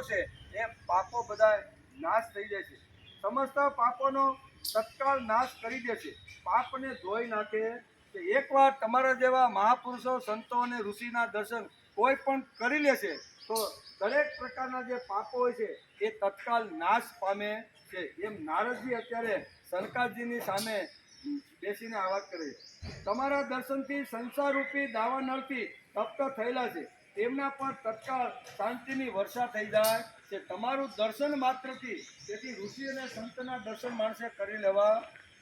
છે એ પાપો બધા નાશ થઈ જાય છે। સમસ્ત પાપોનો તત્કાળ નાશ કરી દે છે, પાપને ધોઈ નાખે છે। એકવાર તમારા જેવા મહાપુરુષો, સંતો અને ઋષિના દર્શન કોઈ પણ કરી લે છે તો દરેક પ્રકારના જે પાપો હોય છે એ તત્કાળ નાશ પામે છે। એમ નારદજી અત્યારે સનકાદજીની સામે બેસીને આ વાત કરે છે। તમારા દર્શનથી સંસારરૂપી દાવાનળથી તપ્ત થયેલા છે તેમના પર તત્કાળ શાંતિની વર્ષા થઈ જાય છે। તમારું દર્શન માત્રથી, તેથી ઋષિ અને સંતના દર્શન માણસે કરી લેવા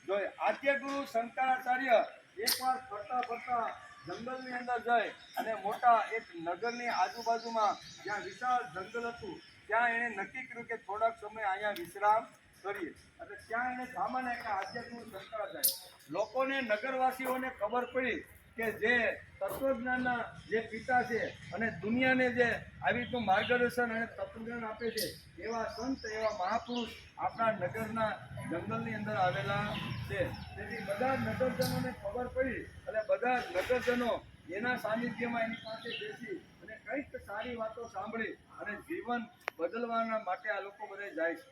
જોઈએ। આદ્ય ગુરુ શંકરાચાર્ય એકવાર ફરતા ફરતા જંગલની અંદર જઈ અને મોટા એક નગરની આજુબાજુમાં જ્યાં વિશાળ જંગલ હતું ત્યાં એણે નક્કી કર્યું કે થોડાક સમય અહીંયા વિશ્રામ કરીએ। અને ત્યાં એને સામાન્ય કે આદ્ય ગુરુ શંકરાચાર્ય લોકોને, નગરવાસીઓને ખબર પડી કે જે તત્વજ્ઞાનના જે પિતા છે અને દુનિયાને જે આવી રીતનું માર્ગદર્શન અને તત્વજ્ઞાન આપે છે એવા સંત, એવા મહાપુરુષ આપણા નગરના જંગલની અંદર આવેલા છે। તેથી બધા નગરજનોને ખબર પડી અને બધા નગરજનો એના સાનિધ્યમાં એની પાસે બેસી અને કંઈક સારી વાતો સાંભળી અને જીવન બદલવાના માટે આ લોકો બધા જાય છે।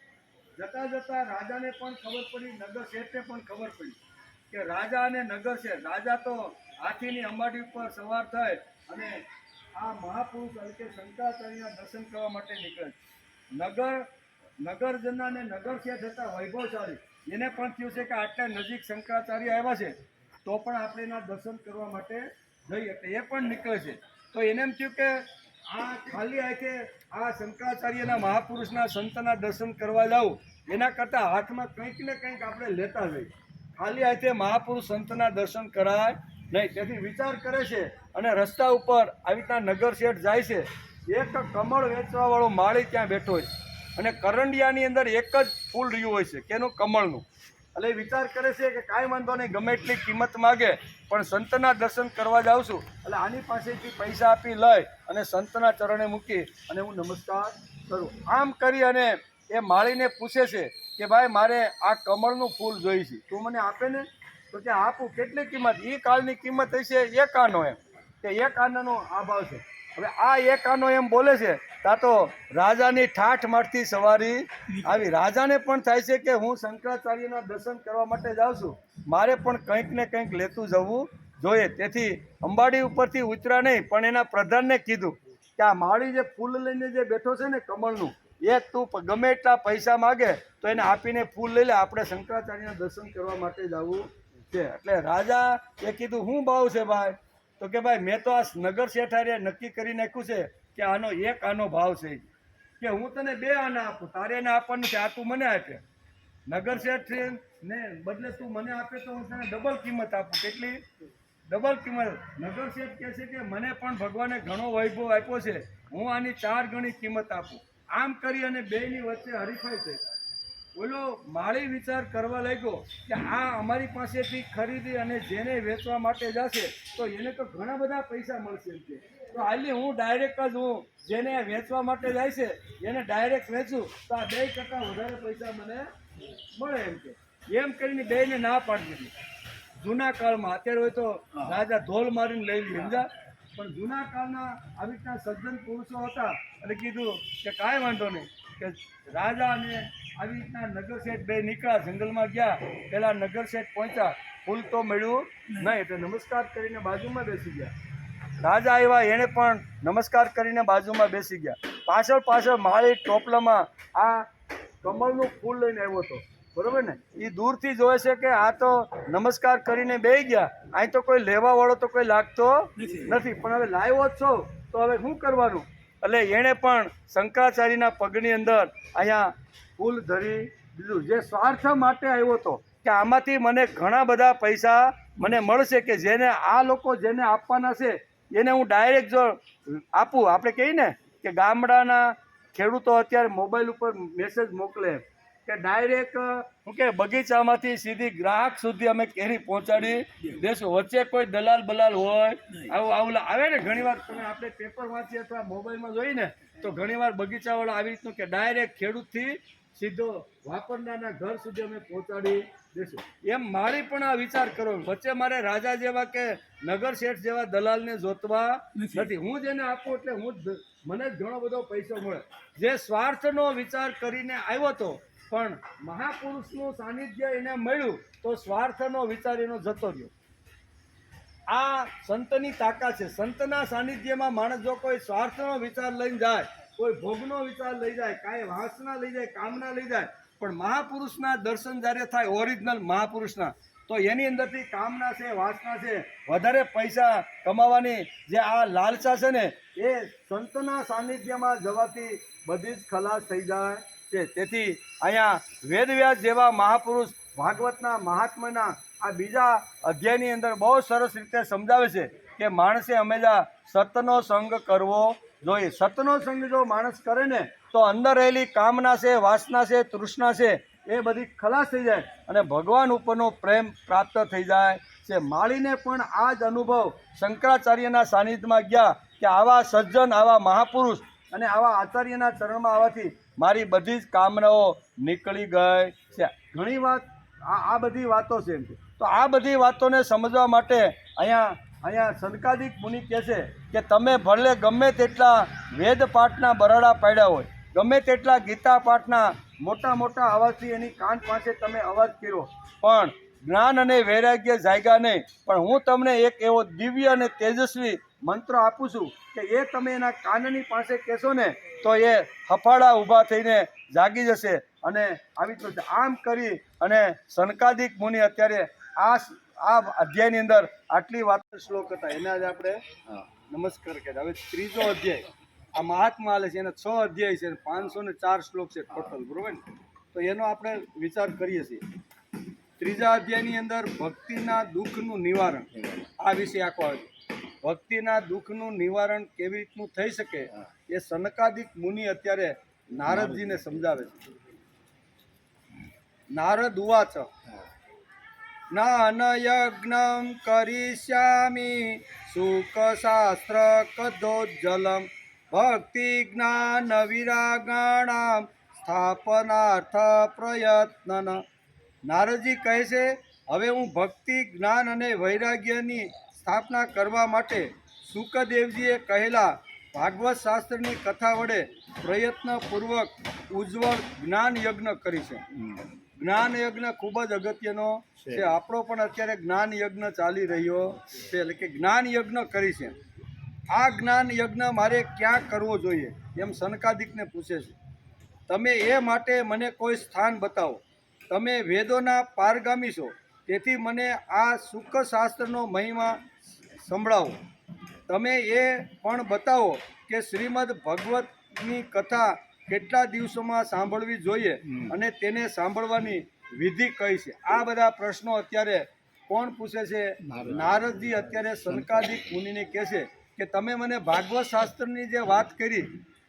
જતા જતા રાજાને પણ ખબર પડી, નગર શેઠને પણ ખબર પડી કે રાજા અને નગર શેઠ, રાજા તો હાથીની અંબાડી ઉપર સવાર થાય અને આ મહાપુરુષ એટલે કે શંકરાચાર્યના દર્શન કરવા માટે નીકળે છે। નગરજન અને નગર શેઠ હતા વૈભવશાળી, એને પણ થયું છે કે આટલા નજીક શંકરાચાર્ય આવ્યા છે તો પણ આપણે એના દર્શન કરવા માટે જઈએ, એટલે એ પણ નીકળે છે। તો એને એમ થયું કે આ ખાલી હાથે આ શંકરાચાર્યના મહાપુરુષના સંતના દર્શન કરવા જાઉં એના કરતાં હાથમાં કંઈક ને કંઈક આપણે લેતા જઈએ, ખાલી હાથે મહાપુરુષ સંતના દર્શન કરાય નહીં। તેથી વિચાર કરે છે અને રસ્તા ઉપર આવી રીતના નગર શેઠ જાય છે, એક કમળ વેચવાવાળો માળી ત્યાં બેઠો હોય અને કરંડિયાની અંદર એક જ ફૂલ રહ્યું હોય છે કેનું, કમળનું। એટલે વિચાર કરે છે કે કાંઈ વાંધો નહીં, ગમે એટલી કિંમત માગે પણ સંતના દર્શન કરવા જાઉં છું એટલે આની પાસેથી પૈસા આપી લઈ અને સંતના ચરણે મૂકી અને હું નમસ્કાર કરું। આમ કરી અને એ માળીને પૂછે છે કે ભાઈ મારે આ કમળનું ફૂલ જોઈ છે, તું મને આપે ને? તો કે આપું। કેટલી કિંમત? એ કાળની કિંમત હશે એક આનો, એમ કે એક આનાનો આ ભાવ છે। હવે આ એક આનો એમ બોલે છે ત્યાં તો રાજાની ઠાઠ માઠથી સવારી આવી। રાજાને પણ થાય છે કે હું શંકરાચાર્યના દર્શન કરવા માટે જાઉં છું, મારે પણ કંઈક ને કંઈક લેતું જવું જોઈએ। તેથી અંબાડી ઉપરથી ઉતરા નહીં પણ એના પ્રધાનને કીધું કે આ માળી જે ફૂલ લઈને જે બેઠો છે ને કમળનું, એ તું ગમે એટલા પૈસા માગે તો એને આપીને ફૂલ લઈ લે, આપણે શંકરાચાર્યના દર્શન કરવા માટે જવું છે। એટલે રાજા એ કીધું શું ભાવ છે ભાઈ? તો કે ભાઈ મેં તો આ નગર શેઠારે નક્કી કરી નાખ્યું છે કે આનો એક આનો ભાવ છે, કે હું તને બે આના આપું, તારે એને આપવાનું છે, આ તું મને આપે। નગર શેઠ ને બદલે તું મને આપે તો હું તને ડબલ કિંમત આપું। કેટલી? ડબલ કિંમત। નગર શેઠ કહે છે કે મને પણ ભગવાને ઘણો વૈભવ આપ્યો છે, હું આની 4 ગણી કિંમત આપું। આમ કરી અને બેયની વચ્ચે હરીફાઈ થઈ। બોલો માળી વિચાર કરવા લાગ્યો કે આ અમારી પાસેથી ખરીદી અને જેને વેચવા માટે જશે તો એને તો ઘણા બધા પૈસા મળશે એમ કે, તો હાલી હું ડાયરેક્ટ જ હું જેને વેચવા માટે જાય છે એને ડાયરેક્ટ વેચું તો આ 2% વધારે પૈસા મને મળે એમ કે। એમ કરીને બેયને ના પાડી દીધી। જૂના કાળમાં, અત્યારે હોય તો રાજા ધોલ મારીને લઈ લે, સમજા? પણ જૂના કાળના આવી રીતના સજ્જન પુરુષો હતા અને કીધું કે કાંઈ વાંધો નહીં, કે રાજા અને આવી રીતના નગર શેઠ બે નીકળ્યા, જંગલમાં ગયા, પેલા નગર શેઠ પહોંચ્યા, ફૂલ તો મળ્યું નહીં એટલે નમસ્કાર કરીને બાજુમાં બેસી ગયા। રાજા આવ્યા, એણે પણ નમસ્કાર કરીને બાજુમાં બેસી ગયા। પાછળ પાછળ માળી ટોપલામાં આ કમળનું ફૂલ લઈને આવ્યો હતો, બરોબર ને? એ દૂરથી જોવે છે કે આ તો નમસ્કાર કરીને બેસી ગયા, અહીં તો કોઈ લેવા વાળો તો કોઈ લાગતો નથી, પણ હવે લાવ્યો જ છો તો હવે શું કરવાનું? એટલે એણે પણ શંકરાચાર્યના પગની અંદર અહીંયા ફૂલ ધરી દીધું, જે સ્વાર્થ માટે આવ્યો હતો કે આમાંથી મને ઘણા બધા પૈસા મને મળશે, કે જેને આ લોકો જેને આપવાના છે એને હું ડાયરેક્ટ જો આપું, આપણે કહીએ ને કે ગામડાના ખેડૂતો અત્યારે મોબાઈલ ઉપર મેસેજ મોકલે કે ડાયરેક્ટ શું કે બગીચામાંથી સીધી ગ્રાહક સુધી અમે કેરી પહોંચાડી દેશું, વચ્ચે કોઈ દલાલ બલાલ હોય આવું આવે ને ઘણીવાર, તમે આપણે પેપર વાંચીએ અથવા મોબાઈલમાં જોઈને તો ઘણીવાર બગીચાવાળા આવી રીતનું કે ડાયરેક્ટ ખેડૂતથી સીધો વાપરનારના ઘર સુધી અમે પહોંચાડી દેશો. એમ મારી પણ આ વિચાર કરો. વચ્ચે મારે રાજા જેવા કે નગર શેઠ જેવા દલાલને જોતવા નથી. હું જેને આપું એટલે મને જ ઘણો બધો પૈસો મળે. જે સ્વાર્થનો વિચાર કરીને આવ્યો હતો પણ મહાપુરુષનું સાનિધ્ય એને મળ્યું તો સ્વાર્થનો વિચાર એનો જતો રહ્યો. આ સંતની તાકાત છે. સંતના સાનિધ્યમાં માણસ જો કોઈ સ્વાર્થનો વિચાર લઈને જાય, કોઈ ભોગનો વિચાર લઈ જાય, કાંઈ વાસના લઈ જાય, કામના લઈ જાય, પણ મહાપુરુષના દર્શન જ્યારે થાય ઓરિજિનલ મહાપુરુષના, તો એની અંદરથી કામના છે, વાસના છે, વધારે પૈસા કમાવાની જે આ લાલસા છે ને, એ સંતના સાનિધ્યમાં જવાથી બધી જ ખલાસ થઈ જાય છે. તેથી અહીંયા વેદવ્યાસ જેવા મહાપુરુષ ભાગવતના મહાત્માના આ બીજા અધ્યાયની અંદર બહુ સરસ રીતે સમજાવે છે કે માણસે હંમેશા સતનો સંગ કરવો જોઈએ. સતનો સંગ જો માણસ કરે ને તો અંદર રહેલી કામના છે, વાસના છે, તૃષ્ણા છે, એ બધી ખલાસ થઈ જાય અને ભગવાન ઉપરનો પ્રેમ પ્રાપ્ત થઈ જાય છે. માળીને પણ આ જ અનુભવ શંકરાચાર્યના સાનિધ્યમાં ગયા કે આવા સજ્જન, આવા મહાપુરુષ અને આવા આચાર્યના ચરણમાં આવવાથી મારી બધી જ કામનાઓ નીકળી ગઈ છે. ઘણી વાત આ બધી વાતો છે. તો આ બધી વાતોને સમજવા માટે અહીંયા સનકાદિક મુનિ કહે છે કે તમે ભલે ગમે તેટલા વેદ પાઠના બરાડા પાડ્યા હોય, ગમે તેટલા ગીતા પાઠના મોટા મોટા અવાજથી એની કાન પાસે તમે અવાજ કર્યો, પણ જ્ઞાન અને વૈરાગ્ય જાગ્યા નહીં. પણ હું તમને એક એવો દિવ્ય અને તેજસ્વી મંત્ર આપું છું કે એ તમે એના કાનની પાસે કહેશો ને તો એ હફાળા ઊભા થઈને જાગી જશે અને આવી રીતે આમ કરી અને સનકાદિક મુનિ અત્યારે આ અધ્યાયની અંદર આટલી વાત શ્લોક હતા એના જ આપણે નમસ્કાર કર્યા. હવે ત્રીજો અધ્યાય આ મહાત્મા આલે છે, એના 6 અધ્યાય છે, 504 શ્લોક છે ટોટલ, બરોબર ને? તો એનો આપણે વિચાર કરીએ છીએ. ત્રીજા અધ્યાયની અંદર ભક્તિના દુઃખનું નિવારણ, આ વિશે આખો આવે છે. ભક્તિના દુઃખનું નિવારણ કેવી રીતનું થઈ શકે એ સનકાદિક મુનિ અત્યારે નારદજીને સમજાવે છે. નારદ ઉવાચ જ્ઞાનયજ્ઞં કરિષ્યામિ સુખશાસ્ત્ર કદોજ્જલમ ભક્તિ જ્ઞાન વિરાગાણામ સ્થાપનાર્થ પ્રયત્ન. નારદજી કહે છે, હવે હું ભક્તિ, જ્ઞાન અને વૈરાગ્યની સ્થાપના કરવા માટે શુકદેવજીએ કહેલા ભાગવત શાસ્ત્રની કથા વડે પ્રયત્નપૂર્વક ઉજ્જવળ જ્ઞાન યજ્ઞ કરી છે. જ્ઞાન યજ્ઞ ખૂબ જ અગત્યનો છે. આપણો પણ અત્યારે જ્ઞાન યજ્ઞ ચાલી રહ્યો છે, એટલે કે જ્ઞાન યજ્ઞ કરી છે. આ જ્ઞાન યજ્ઞ મારે ક્યાં કરવો જોઈએ એમ સનકાદિકને પૂછે છે. તમે એ માટે મને કોઈ સ્થાન બતાવો. તમે વેદોના પારગામી છો, તેથી મને આ શુકશાસ્ત્રનો મહિમા સંભળાવો. તમે એ પણ બતાવો કે શ્રીમદ ભગવતની કથા કેટલા દિવસોમાં સાંભળવી જોઈએ અને તેને સાંભળવાની વિધિ કઈ છે. આ બધા પ્રશ્નો અત્યારે કોણ પૂછે છે? નારદજી અત્યારે સનકાદિક મુનિને કહે છે કે તમે મને ભાગવત શાસ્ત્રની જે વાત કરી,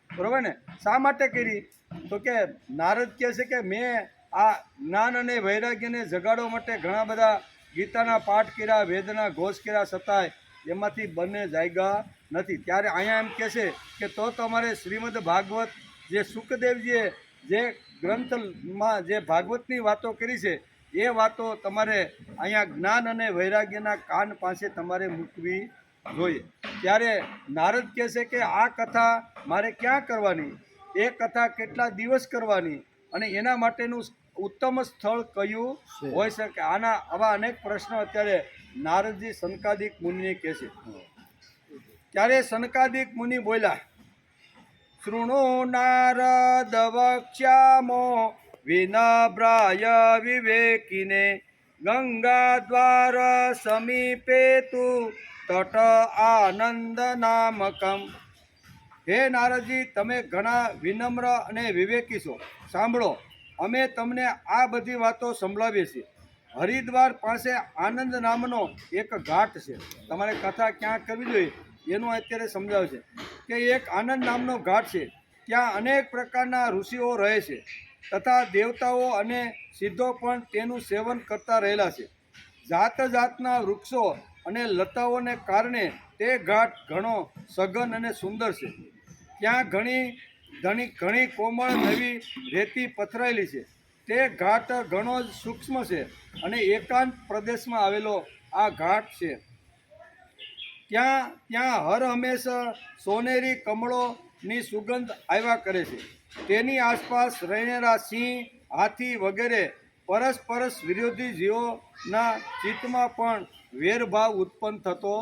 બરાબર ને, શા માટે કરી? તો કે નારદ કહે છે કે મેં આ જ્ઞાન અને વૈરાગ્યને જગાડવા માટે ઘણા બધા ગીતાના પાઠ કર્યા, વેદના ઘોષ કર્યા, છતાંય એમાંથી બંને જાગ્યા નથી. ત્યારે અહીંયા એમ કહે છે કે તો તમારે શ્રીમદ ભાગવત જે શુકદેવજીએ જે ગ્રંથમાં જે ભાગવતની વાતો કરી છે એ વાતો તમારે અહીંયા જ્ઞાન અને વૈરાગ્યના કાન પાસે તમારે મૂકવી જોઈએ. ત્યારે નારદ કહે છે કે આ કથા મારે ક્યાં કરવાની, એ કથા કેટલા દિવસ કરવાની અને એના માટેનું ઉત્તમ સ્થળ કયું હોઈ શકે? આવા અનેક પ્રશ્નો અત્યારે નારદજી સનકાદિક મુનિને કહે છે. ત્યારે સનકાદિક મુનિ બોલ્યા, શૃણુ નારદ વક્ષ્યામો વિનમ્રાય વિવેકિને ગંગા દ્વાર સમીપે તુ તટ આનંદ નામકમ. હે નારદજી, તમે ઘણા વિનમ્ર અને વિવેકી છો. સાંભળો, અમે તમને આ બધી વાતો સંભળાવીએ છીએ. હરિદ્વાર પાસે આનંદ નામનો એક ઘાટ છે. તમારે કથા ક્યાં કરવી જોઈએ એનું અત્યારે સમજાવે છે કે એક આનંદ નામનો ઘાટ છે. ત્યાં અનેક પ્રકારના ઋષિઓ રહે છે તથા દેવતાઓ અને સિદ્ધો પણ તેનું સેવન કરતા રહેલા છે. જાત જાતના વૃક્ષો અને લતાઓને કારણે તે ઘાટ ઘણો સઘન અને સુંદર છે. ત્યાં ઘણી કોમળ નવી રેતી પથરાયેલી છે. તે ઘાટ ઘણો જ સૂક્ષ્મ છે અને એકાંત પ્રદેશમાં આવેલો આ ઘાટ છે. ત્યાં હર હંમેશા સોનેરી કમળોની સુગંધ આવ્યા કરે છે. તેની આસપાસ રહેનારા સિંહ, હાથી વગેરે પરસ્પર વિરોધી જીવોના ચિત્તમાં પણ વેરભાવ ઉત્પન્ન થતો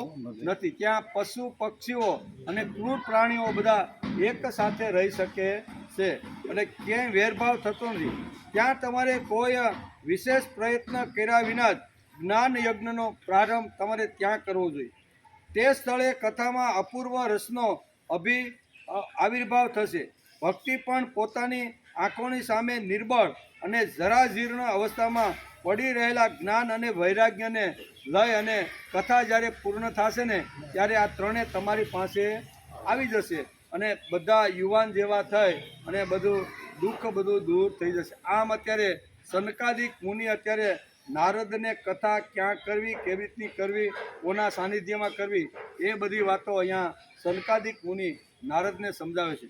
નથી. ત્યાં પશુ પક્ષીઓ અને ક્રૂર પ્રાણીઓ બધા એક સાથે રહી શકે છે, એટલે ક્યાંય વેરભાવ થતો નથી. ત્યાં તમારે કોઈ વિશેષ પ્રયત્ન કર્યા વિના જ જ્ઞાન યજ્ઞનો પ્રારંભ તમારે ત્યાં કરવો જોઈએ. તે સ્થળે કથામાં અપૂર્વ રસનો આવિર્ભાવ થશે. ભક્તિ પણ પોતાની આંખોની સામે નિર્બળ અને જરાજીર્ણ અવસ્થામાં પડી રહેલા જ્ઞાન અને વૈરાગ્યને લઈ અને કથા જ્યારે પૂર્ણ થશે ને ત્યારે આ ત્રણે તમારી પાસે આવી જશે અને બધા યુવાન જેવા થઈ અને બધું દુઃખ બધું દૂર થઈ જશે. આમ અત્યારે સનકાદિક મુનિ અત્યારે નારદને કથા ક્યાં કરવી, કેવી રીતની કરવી, કોના સાનિધ્યમાં કરવી, એ બધી વાતો અહીંયા સનકાદિક મુનિ નારદને સમજાવે છે.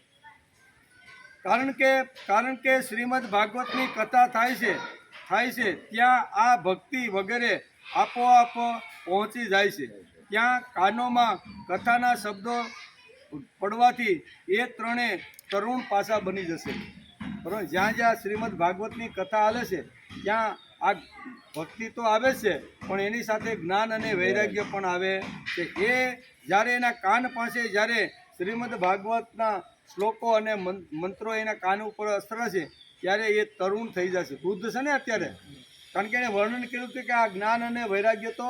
કારણ કે શ્રીમદ ભાગવતની કથા થાય છે ત્યાં આ ભક્તિ વગેરે આપોઆપ પહોંચી જાય છે. ત્યાં કાનોમાં કથાના શબ્દો પડવાથી એ ત્રણે તરુણ પાસા બની જશે. બરાબર, જ્યાં જ્યાં શ્રીમદ ભાગવતની કથા હાલે છે ત્યાં આ ભક્તિ તો આવે છે પણ એની સાથે જ્ઞાન અને વૈરાગ્ય પણ આવે છે. એ જ્યારે એના કાન પાસે જ્યારે શ્રીમદ ભાગવતના શ્લોકો અને મંત્રો એના કાન ઉપર અસ્ત્ર છે ત્યારે એ તરુણ થઈ જશે. વૃદ્ધ છે ને અત્યારે, કારણ કે એને વર્ણન કર્યું હતું કે આ જ્ઞાન અને વૈરાગ્ય તો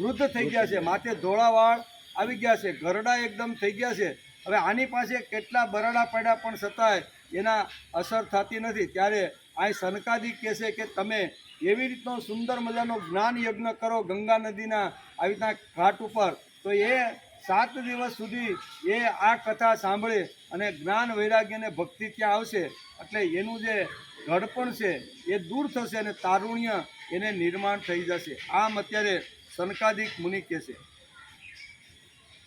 વૃદ્ધ થઈ ગયા છે, માથે ધોળા વાળ આવી ગયા છે, ગરડા એકદમ થઈ ગયા છે. હવે આની પાસે કેટલા બરાડા પડ્યા પણ છતાંય એના અસર થતી નથી. ત્યારે આ સનકાદિક કહે છે કે તમે એવી રીતનો સુંદર મજાનો જ્ઞાન યજ્ઞ કરો ગંગા નદીના આવી રીતના ઘાટ ઉપર, તો એ 7 દિવસ સુધી એ આ કથા સાંભળે અને જ્ઞાન વૈરાગ્ય અને ભક્તિ ત્યાં આવશે એટલે એનું જે ઘડપણ છે એ દૂર થશે અને તારુણ્ય એને નિર્માણ થઈ જશે. આમ અત્યારે સનકાદિક મુનિ કહે છે.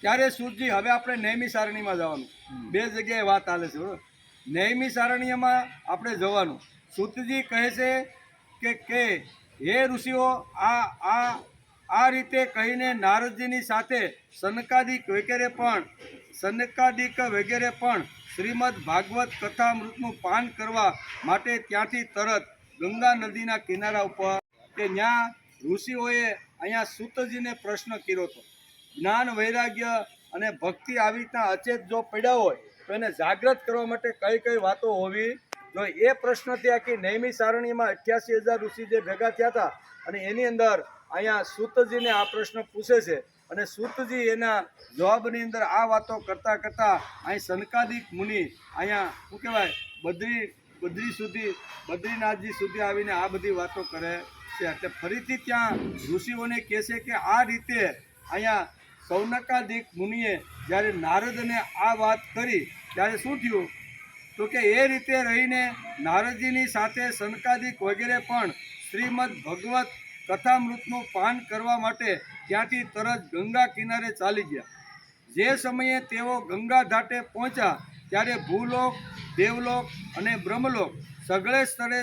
ત્યારે સૂતજી, હવે આપણે નૈમિ સારણીમાં જવાનું. 2 જગ્યાએ વાત ચાલે છે. બરાબર, નૈમિ સારણ્યમાં આપણે જવાનું. સૂતજી કહે છે કે હે ઋષિઓ, આ રીતે કહીને નારદજીની સાથે સનકાદિક વગેરે પણ શ્રીમદ ભાગવત કથામૃતનું પાન કરવા માટે ત્યાંથી તરત ગંગા નદીના કિનારા ઉપર કે ત્યાં ઋષિઓએ અહીંયા સૂતજીને પ્રશ્ન કર્યો હતો. જ્ઞાન વૈરાગ્ય અને ભક્તિ આવી રીતના અચેત જો પડ્યા હોય તો એને જાગૃત કરવા માટે કઈ કઈ વાતો હોવી જોઈએ. એ પ્રશ્નથી આખી નૈમિ સારણીમાં 88,000 ઋષિ જે ભેગા થયા હતા અને એની અંદર અહીંયા સૂતજીને આ પ્રશ્ન પૂછે છે અને સૂતજી એના જવાબની અંદર આ વાતો કરતાં અહીં સનકાદિક મુનિ અહીંયા શું કહેવાય બદ્રીનાથજી સુધી આવીને આ બધી વાતો કરે છે. એટલે ફરીથી ત્યાં ઋષિઓને કહે છે કે આ રીતે અહીંયા સૌનકાદિક મુનિએ જ્યારે નારદને આ વાત કરી ત્યારે શું થયું તો કે એ રીતે રહીને નારદજીની સાથે સનકાદિક વગેરે પણ શ્રીમદ ભગવત કથામૃતનું પાન કરવા માટે ત્યાંથી તરત ગંગા કિનારે ચાલી ગયા. જે સમયે તેઓ ગંગા ઘાટે પહોંચ્યા ત્યારે ભૂલોક, દેવલોક અને બ્રહ્મલોક સગળે સ્થળે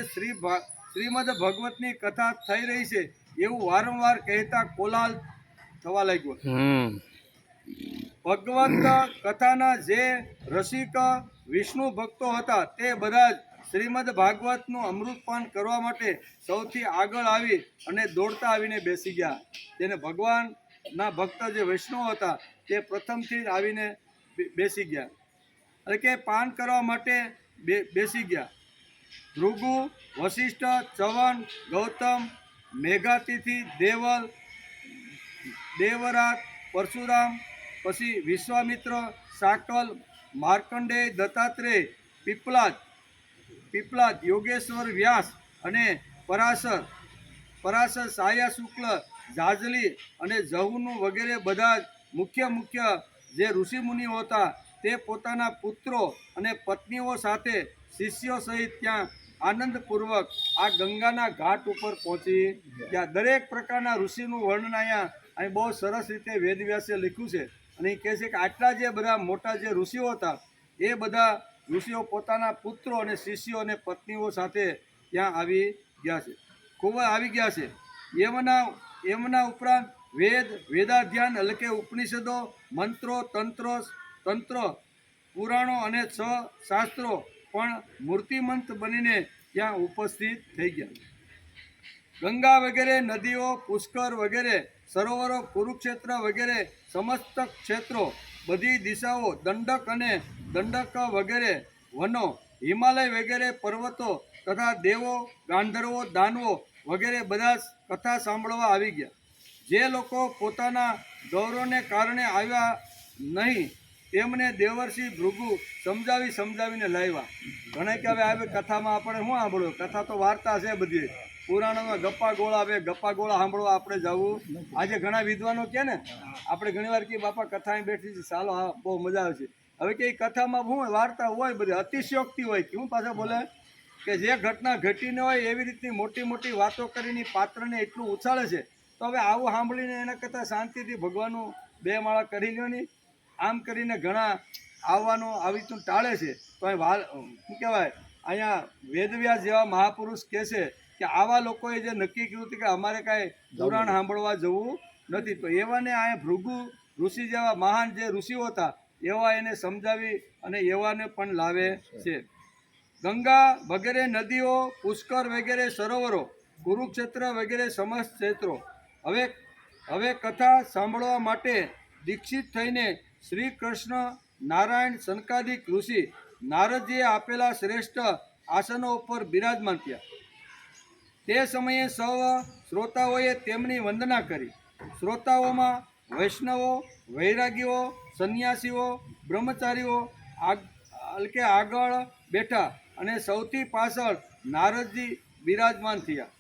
શ્રીમદ ભગવતની કથા થઈ રહી છે એવું વારંવાર કહેતા કોલાહલ થવા લાગ્યો. ભગવત કથાના જે રસિક વિષ્ણુ ભક્તો હતા તે બધા જ શ્રીમદ ભાગવતનું અમૃતપાન કરવા માટે સૌથી આગળ આવી અને દોડતા આવીને બેસી ગયા. જેને ભગવાનના ભક્ત જે વૈષ્ણવ હતા તે પ્રથમથી જ આવીને બેસી ગયા, એટલે કે પાન કરવા માટે બેસી ગયા. ભૃગુ, વશિષ્ઠ, ચવન, ગૌતમ, મેઘાતિથિ, દેવરાત, પરશુરામ, પછી વિશ્વામિત્ર, સાકલ, માર્કંડેય, દત્તાત્રેય, પીપલાદ, યોગેશ્વર, વ્યાસ અને પરાશર, સાયા શુક્લ, જાજલી અને જહુનું વગેરે બધા મુખ્ય જે ઋષિમુનિઓ હતા તે પોતાના પુત્રો અને પત્નીઓ સાથે શિષ્યો સહિત ત્યાં આનંદપૂર્વક આ ગંગાના ઘાટ ઉપર પહોંચી ગયા. દરેક પ્રકારના ઋષિનું વર્ણન અહીં બહુ સરસ રીતે વેદવ્યાસે લખ્યું છે અને એ કહે છે કે આટલા જે બધા મોટા જે ઋષિઓ હતા એ બધા ઋષિઓ પોતાના પુત્રો અને શિષ્યો અને પત્નીઓ સાથે ત્યાં આવી ગયા છે, ખૂબ આવી ગયા છે. એમના ઉપરાંત વેદાધ્યાન એટલે કે ઉપનિષદો, મંત્રો, તંત્ર, પુરાણો અને શાસ્ત્રો પણ મૂર્તિમંત બનીને ત્યાં ઉપસ્થિત થઈ ગયા. ગંગા વગેરે નદીઓ, પુષ્કર વગેરે સરોવરો, કુરુક્ષેત્ર વગેરે સમસ્ત ક્ષેત્રો, બધી દિશાઓ, દંડક વગેરે વનો, હિમાલય વગેરે પર્વતો તથા દેવો, ગાંધર્વો, દાનવો વગેરે બધા કથા સાંભળવા આવી ગયા. જે લોકો પોતાના ગૌરવને કારણે આવ્યા નહીં તેમને દેવર્ષિ ભૃગુ સમજાવીને લાવ્યા. ઘણા કે હવે આવી કથામાં આપણે શું સાંભળ્યું? કથા તો વાર્તા છે બધી, પુરાણોમાં ગપ્પા ગોળા સાંભળવા આપણે જવું. આજે ઘણા વિદ્વાનો કહે ને, આપણે ઘણીવાર કે બાપા કથા બેઠી છે, ચાલો હા બહુ મજા આવે છે. હવે કે કથામાં શું વાર્તા હોય, બધી અતિશયોક્તિ હોય. કેવું પાછા બોલે કે જે ઘટના ઘટીને હોય એવી રીતની મોટી મોટી વાતો કરીને પાત્રને એટલું ઉછાળે છે. તો હવે આવું સાંભળીને એના કરતાં શાંતિથી ભગવાનનું 2 માળા કરી લ્યો નહીં. આમ કરીને ઘણા આવવાનું આવી રીતનું ટાળે છે. તો શું કહેવાય, અહીંયા વેદવ્યાસ જેવા મહાપુરુષ કહે છે કે આવા લોકોએ જે નક્કી કર્યું હતું કે અમારે કાંઈ પુરાણ સાંભળવા જવું નથી, તો એવાને અહીંયા ભૃગુ ઋષિ જેવા મહાન જે ઋષિઓ હતા એવા એને સમજાવી અને એવાને પણ લાવે છે. ગંગા વગેરે નદીઓ, પુષ્કર વગેરે સરોવરો, કુરુક્ષેત્ર વગેરે સમસ્ત ક્ષેત્રો. હવે કથા સાંભળવા માટે દીક્ષિત થઈને શ્રી કૃષ્ણ, નારાયણ, સનકાદિક ઋષિ નારદજીએ આપેલા શ્રેષ્ઠ આસનો ઉપર બિરાજમાન થયા. તે સમયે સૌ શ્રોતાઓએ તેમની વંદના કરી. શ્રોતાઓમાં વૈષ્ણવો, વૈરાગીઓ, સંન્યાસીઓ, બ્રહ્મચારીઓ આગળ બેઠા અને સૌથી પાછળ નારદજી બિરાજમાન થયા.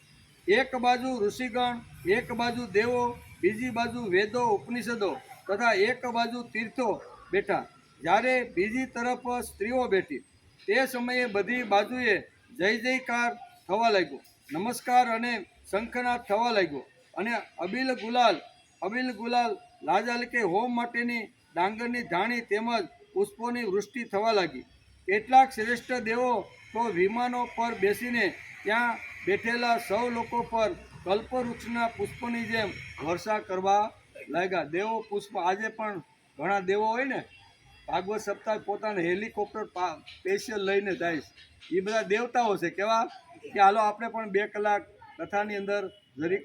એક બાજુ ઋષિગણ, એક બાજુ દેવો, બીજી બાજુ વેદો, ઉપનિષદો તથા એક બાજુ તીર્થો બેઠા. જ્યારે બીજી તરફ સ્ત્રીઓ બેઠી. તે સમયે બધી બાજુએ જય જયકાર થવા લાગ્યો, નમસ્કાર અને શંખનાદ થવા લાગ્યો અને અબિલ ગુલાલ લાજાલ કે હોમ માટેની ડાંગરની ધાણી તેમજ પુષ્પોની વૃષ્ટિ થવા લાગી. કેટલાક શ્રેષ્ઠ દેવો તો વિમાનો પર બેસીને ત્યાં બેઠેલા સૌ લોકો પર કલ્પવૃક્ષના પુષ્પોની જેમ વર્ષા કરવા લાગ્યા. દેવો પુષ્પ, આજે પણ ઘણા દેવો હોય ને, ભાગવત સપ્તાહ પોતાને હેલિકોપ્ટર સ્પેશિયલ લઈને જાય છે. એ બધા દેવતાઓ છે. કેવા કે હાલો આપણે પણ 2 કલાક કથાની અંદર જરીક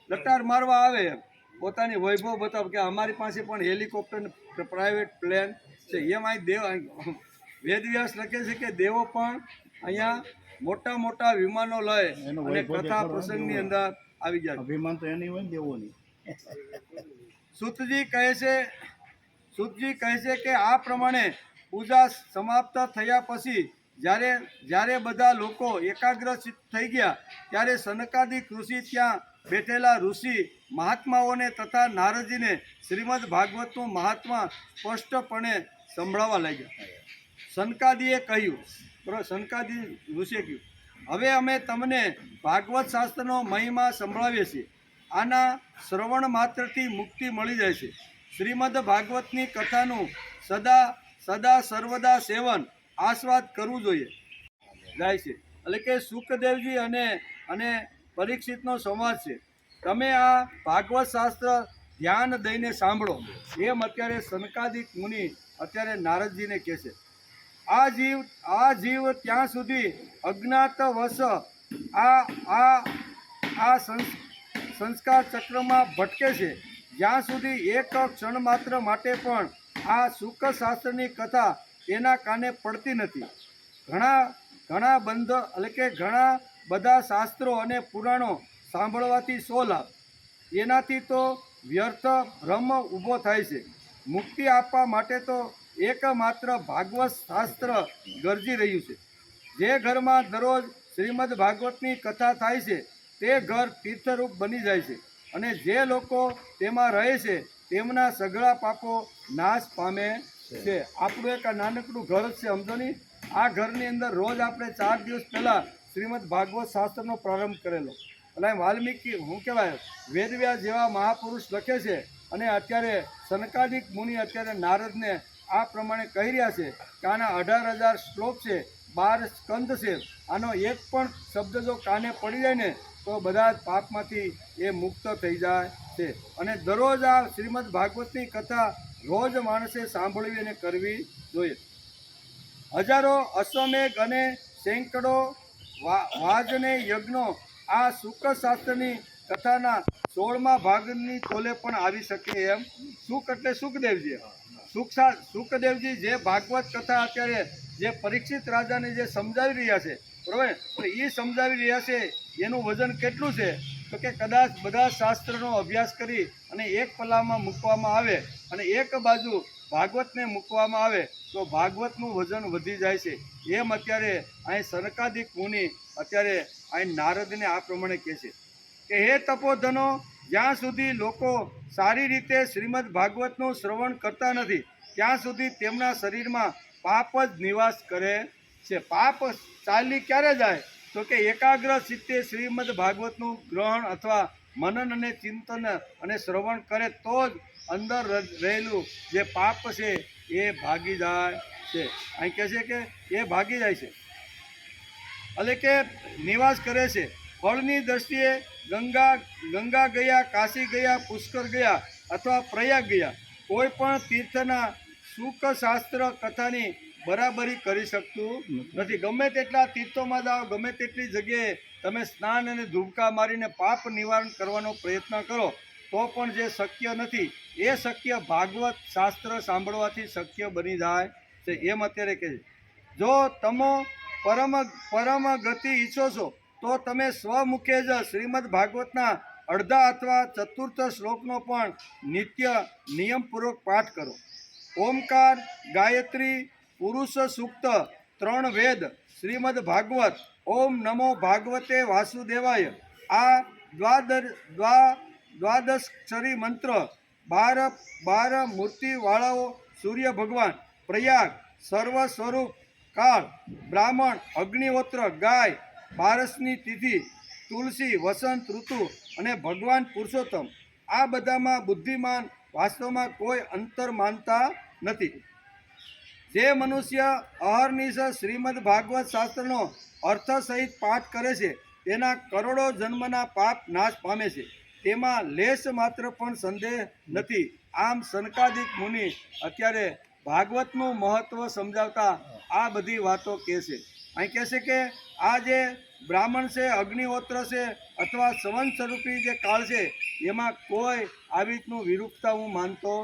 લટાર મારવા આવે, પોતાની વૈભવ બતાવ કે અમારી પાસે પણ હેલિકોપ્ટર, પ્રાઇવેટ પ્લેન છે. એમાં વેદવ્યાસ લખે છે કે દેવો પણ અહીંયા મોટા વિમાનો લઈ અને કથા પ્રસંગની અંદર આવી જાય. અભિમાન તો એની હોય ને દેવોની. સુતજી કહે છે કે આ પ્રમાણે પૂજા સમાપ્ત થયા પછી જ્યારે બધા લોકો એકાગ્રચિત્ત થઈ ગયા ત્યારે સનકાદિક ઋષિ ત્યાં બેઠેલા ઋષિ મહાત્માઓને તથા નારદજીને શ્રીમદ ભાગવતનું મહાત્મા સ્પષ્ટપણે સંભળાવવા લાગ્યા. સનકાદીએ કહ્યું, બરાબર, સનકાદી ઋષિએ કહ્યું, હવે અમે તમને ભાગવત શાસ્ત્રનો મહિમા સંભળાવીએ છીએ. આના શ્રવણ માત્રથી મુક્તિ મળી જાય છે. શ્રીમદ ભાગવતની કથાનું સદા સર્વદા સેવન આસ્વાદ કરવું જોઈએ જાય છે. એટલે કે સુખદેવજી અને પરીક્ષિતનો સંવાદ છે. તમે આ ભાગવત શાસ્ત્ર ધ્યાન દઈને સાંભળો, એમ અત્યારે સનકાદિક મુનિ અત્યારે નારદજીને કહે છે. આ જીવ ત્યાં સુધી અજ્ઞાતવશ આ સંસ્કાર ચક્રમાં ભટકે છે જ્યાં સુધી એક ક્ષણ માત્ર માટે પણ આ સુખ શાસ્ત્રની કથા એના કાને પડતી નથી. ઘણા બધા શાસ્ત્રો અને પુરાણો સાંભળવાથી શો લાભ? એનાથી તો વ્યર્થ ભ્રમ ઊભો થાય છે. મુક્તિ આપવા માટે તો એકમાત્ર ભાગવત શાસ્ત્ર ગરજી રહ્યું છે. જે ઘરમાં દરરોજ શ્રીમદ ભાગવતની કથા થાય છે તે ઘર તીર્થરૂપ બની જાય છે અને જે લોકો તેમાં રહે છે તેમના સઘળા પાપો નાશ પામે છે. આપણું એક નાનકડું ઘર જ છે, સમજો નહીં. આ ઘરની અંદર રોજ આપણે 4 દિવસ પહેલાં શ્રીમદ ભાગવત શાસ્ત્રનો પ્રારંભ કરેલો. એટલે વાલ્મીકી, શું કહેવાય, વેદવ્યાસ જેવા મહાપુરુષ લખે છે અને અત્યારે સનકાદિક મુનિ અત્યારે નારદને આ પ્રમાણે કહી રહ્યા છે કે આના 18,000 શ્લોક છે. 12 સ્કંદ છે, આનો એક પણ શબ્દ જો કાને પડી જાય ને તો બધા જ પાપમાંથી એ મુક્ત થઈ જાય છે. અને દરરોજ આ શ્રીમદ ભાગવતની કથા રોજ માણસે સાંભળવી અને કરવી જોઈએ. હજારો અશ્વમેઘ અને સેંકડો વાજને યજ્ઞો આ શુક્ર શાસ્ત્રની કથાના 16મા ભાગની તોલે પણ આવી શકે એમ. શુક એટલે સુખદેવજી. સુખદેવજી જે ભાગવત કથા અત્યારે જે પરીક્ષિત રાજાને જે સમજાવી રહ્યા છે, બરાબર, તો એ સમજાવી રહ્યા છે એનું વજન કેટલું છે તો કે કદાચ બધા શાસ્ત્રનો અભ્યાસ કરી અને એક પલ્લામાં મૂકવામાં આવે અને એક બાજુ ભાગવતને મૂકવામાં આવે તો ભાગવતનું વજન વધી જાય છે. એમ અત્યારે અહીં સનકાદિક મુનિ અત્યારે અહીં નારદને આ પ્રમાણે કહે છે કે હે તપોધનો, જ્યાં સુધી લોકો સારી રીતે શ્રીમદ ભાગવતનું શ્રવણ કરતા નથી ત્યાં સુધી તેમના શરીરમાં પાપ જ નિવાસ કરે છે. પાપ ચાલી ક્યારે જાય તો કે એકાગ્ર ચિત્તે શ્રીમદ ભાગવતનું ગ્રહણ અથવા મનન અને ચિંતન અને શ્રવણ કરે તો જ અંદર રહેલું જે પાપ છે એ ભાગી જાય છે. અહીં કહે છે કે એ ભાગી જાય છે એટલે કે નિવાસ કરે છે. ફળની દ્રષ્ટિએ ગંગા ગયા, કાશી ગયા, પુષ્કર ગયા અથવા પ્રયાગ ગયા, કોઈ પણ તીર્થના સુખ શાસ્ત્ર કથાની બરાબરી કરી શકતું નથી. ગમે તેટલા તીર્થોમાં જાઓ, ગમે તેટલી જગ્યાએ તમે સ્નાન અને ધૂબકા મારીને પાપ નિવારણ કરવાનો પ્રયત્ન કરો તો પણ જે શક્ય નથી એ શક્ય ભાગવત શાસ્ત્ર સાંભળવાથી શક્ય બની જાય છે. એમ અત્યારે કહે છે જો તમે પરમ ગતિ ઈચ્છો છો તો તમે સ્વમુખે જ શ્રીમદ ભાગવતના અડધા અથવા ચતુર્થ શ્લોકનો પણ નિત્ય નિયમપૂર્વક પાઠ કરો. ઓમકાર, ગાયત્રી, પુરુષ સૂક્ત, 3 વેદ, શ્રીમદ ભાગવત, ઓમ નમો ભાગવતે વાસુદેવાય, આ દ્વાદશક્ષરી મંત્ર, 12 મૂર્તિવાળાઓ સૂર્ય ભગવાન, પ્રયાગ, સર્વ સ્વરૂપ, કાળ, બ્રાહ્મણ, અગ્નિહોત્ર, ગાય, બારસની તિથિ, તુલસી, વસંત ઋતુ અને ભગવાન પુરુષોત્તમ, આ બધામાં બુદ્ધિમાન વાસ્તવમાં કોઈ અંતર માનતા નથી. જે મનુષ્ય અહર્નિશ શ્રીમદ ભાગવત શાસ્ત્રનો અર્થ સહિત પાઠ કરે છે તેના કરોડો જન્મના પાપ નાશ પામે છે, તેમાં લેશ માત્ર પણ સંદેહ નથી. આમ સનકાદિક મુનિ અત્યારે ભાગવતનું મહત્વ સમજાવતા આ બધી વાતો કહે છે. અહીં કહે છે કે આ જે બ્રાહ્મણ છે, અગ્નિહોત્ર છે અથવા સંવંત સ્વરૂપી જે કાળ છે એમાં કોઈ આવી રીતનું વિરૂપતા હું માનતો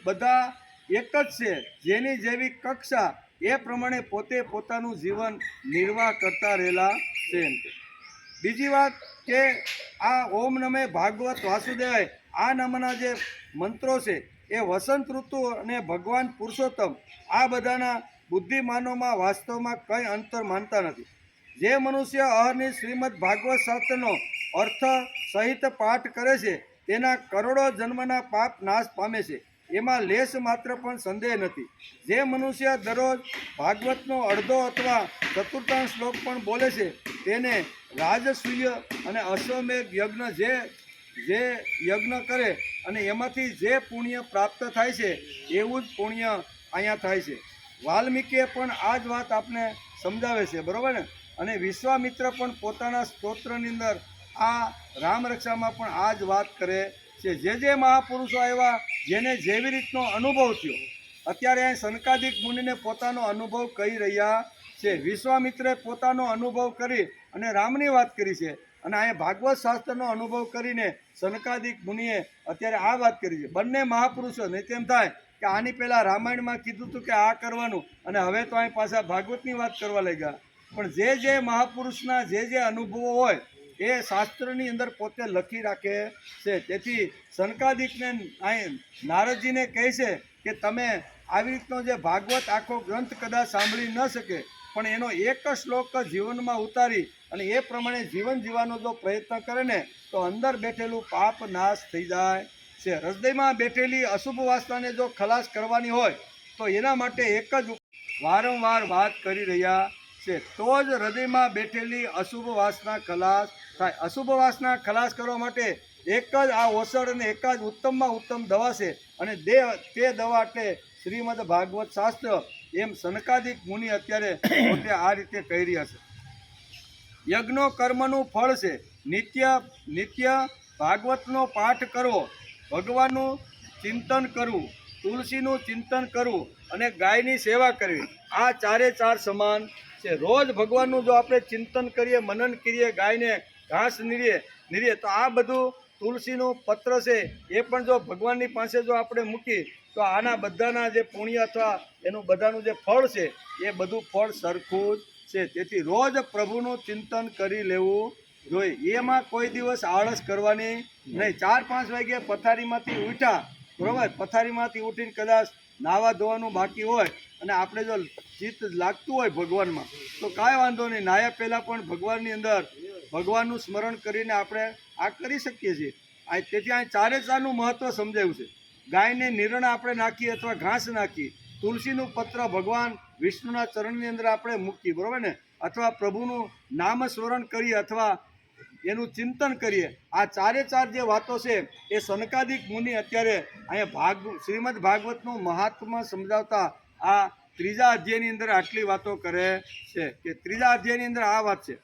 બધા એક જ છે. જેની જેવી કક્ષા એ પ્રમાણે પોતે પોતાનું જીવન નિર્વાહ કરતા રહેલા છે. બીજી વાત કે આ ઓમ નમે ભાગવત વાસુદેવાય આ નામના જે મંત્રો છે એ વસંત ઋતુ અને ભગવાન પુરુષોત્તમ આ બધાના બુદ્ધિમાનોમાં વાસ્તવમાં કંઈ અંતર માનતા નથી. જે મનુષ્ય અહર્નિશ શ્રીમદ ભાગવત શાસ્ત્રનો અર્થ સહિત પાઠ કરે છે તેના કરોડો જન્મના પાપ નાશ પામે છે, એમાં લેશ માત્ર પણ સંદેહ નથી. જે મનુષ્ય દરરોજ ભાગવતનો અડધો અથવા ચતુર્થાંશ શ્લોક પણ બોલે છે તેને રાજસૂય અને અશ્વમેઘ યજ્ઞ જે યજ્ઞ કરે અને એમાંથી જે પુણ્ય પ્રાપ્ત થાય છે એવું જ પુણ્ય અહીંયા થાય છે. વાલ્મીકીએ પણ આ જ વાત આપને સમજાવે છે, બરાબર ને. અને વિશ્વામિત્ર પણ પોતાના સ્તોત્રની અંદર આ રામરક્ષામાં પણ આ જ વાત કરે છે. જે મહાપુરુષો આવ્યા જેને જેવી રીતનો અનુભવ થયો, અત્યારે અહીં સનકાદિક મુનિને પોતાનો અનુભવ કહી રહ્યા છે. વિશ્વામિત્રે પોતાનો અનુભવ કરી અને રામની વાત કરી છે અને અહીંયા ભાગવત શાસ્ત્રનો અનુભવ કરીને સનકાદિક મુનિએ અત્યારે આ વાત કરી છે. બંને મહાપુરુષો નહીં તેમ થાય કે આની પહેલાં રામાયણમાં કીધું હતું કે આ કરવાનું અને હવે તો અહીં પાછા ભાગવતની વાત કરવા લાગ્યા. પણ જે મહાપુરુષના જે અનુભવો હોય એ શાસ્ત્રની અંદર પોતે લખી રાખે છે. તેથી સનકાદિકને અહીં નારદજીને કહે છે કે તમે આવી રીતનો જે ભાગવત આખો ગ્રંથ કદાચ સાંભળી ન શકે પણ એનો એક શ્લોક જીવનમાં ઉતારી અને એ પ્રમાણે જીવન જીવવાનો જો પ્રયત્ન કરે ને તો અંદર બેઠેલું પાપ નાશ થઈ જાય છે. હૃદયમાં બેઠેલી અશુભ વાસનાને જો ખલાસ કરવાની હોય તો એના માટે એક જ વારંવાર વાત કરી રહ્યા છે તો જ હૃદયમાં બેઠેલી અશુભ વાસના ખલાસ થાય. અશુભ વાસના ખલાસ કરવા માટે એક જ આ ઓસડ અને એક જ ઉત્તમમાં ઉત્તમ દવા છે અને તે દવા એટલે શ્રીમદ ભાગવત શાસ્ત્ર એમ સનકાદિક મુનિ અત્યારે પોતે આ રીતે કહી રહ્યા છે. યજ્ઞો કર્મનું ફળ છે. નિત્ય નિત્ય ભાગવતનો પાઠ કરવો, ભગવાનનું ચિંતન કરવું, તુલસીનું ચિંતન કરવું અને ગાયની સેવા કરવી, આ ચારે ચાર સમાન છે. રોજ ભગવાનનું જો આપણે ચિંતન કરીએ, મનન કરીએ, ગાયને ઘાસ નીરીએ તો આ બધું તુલસીનું પત્ર છે એ પણ જો ભગવાનની પાસે જો આપણે મૂકી તો આના બધાના જે પુણ્ય અથવા એનું બધાનું જે ફળ છે એ બધું ફળ સરખું જ છે. તેથી રોજ પ્રભુનું ચિંતન કરી લેવું જોઈએ. એમાં કોઈ દિવસ આળસ કરવાની નહીં. 4-5 વાગે પથારીમાંથી ઉઠ્યા, બરાબર, પથારીમાંથી ઉઠીને કદાચ નાવા ધોવાનું બાકી હોય અને આપણે જો ચિત્ત લાગતું હોય ભગવાનમાં તો કાંઈ વાંધો નહીં. નાયા પહેલાં પણ ભગવાનની અંદર ભગવાનનું સ્મરણ કરીને આપણે આ કરી શકીએ છીએ. તેથી આ ચારે ચારનું મહત્ત્વ સમજાયું છે. ગાયને નિરણ આપણે નાખીએ અથવા ઘાસ નાખી, તુલસીનું પત્ર ભગવાન વિષ્ણુના ચરણની અંદર આપણે મૂકીએ, બરાબર ને, અથવા પ્રભુનું નામ સ્મરણ કરીએ અથવા એનું ચિંતન કરીએ. આ ચારે ચાર જે વાતો છે એ સનકાદિક મુનિ અત્યારે અહીંયા શ્રીમદ ભાગવતનું મહાત્મા સમજાવતા આ 3જા અધ્યાયની અંદર આટલી વાતો કરે છે. કે 3જા અધ્યાયની અંદર આ વાત છે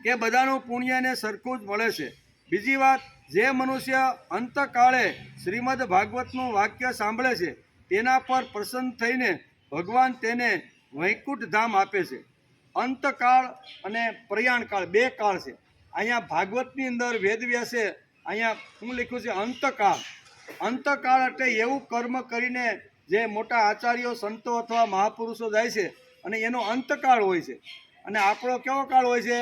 કે બધાનું પુણ્ય એને સરખું જ મળે છે. બીજી વાત, જે મનુષ્ય અંતકાળે શ્રીમદ ભાગવતનું વાક્ય સાંભળે છે તેના પર પ્રસન્ન થઈને ભગવાન તેને વૈકુંઠ ધામ આપે છે. અંતકાળ અને પ્રયાણકાળ 2 કાળ છે. અહીંયા ભાગવતની અંદર વેદવ્યાસે અહીંયા શું લખ્યું છે? અંતકાળ. અંતકાળ એટલે એવું કર્મ કરીને જે મોટા આચાર્યો, સંતો અથવા મહાપુરુષો જાય છે અને એનો અંતકાળ હોય છે. અને આપણો કેવો કાળ હોય છે?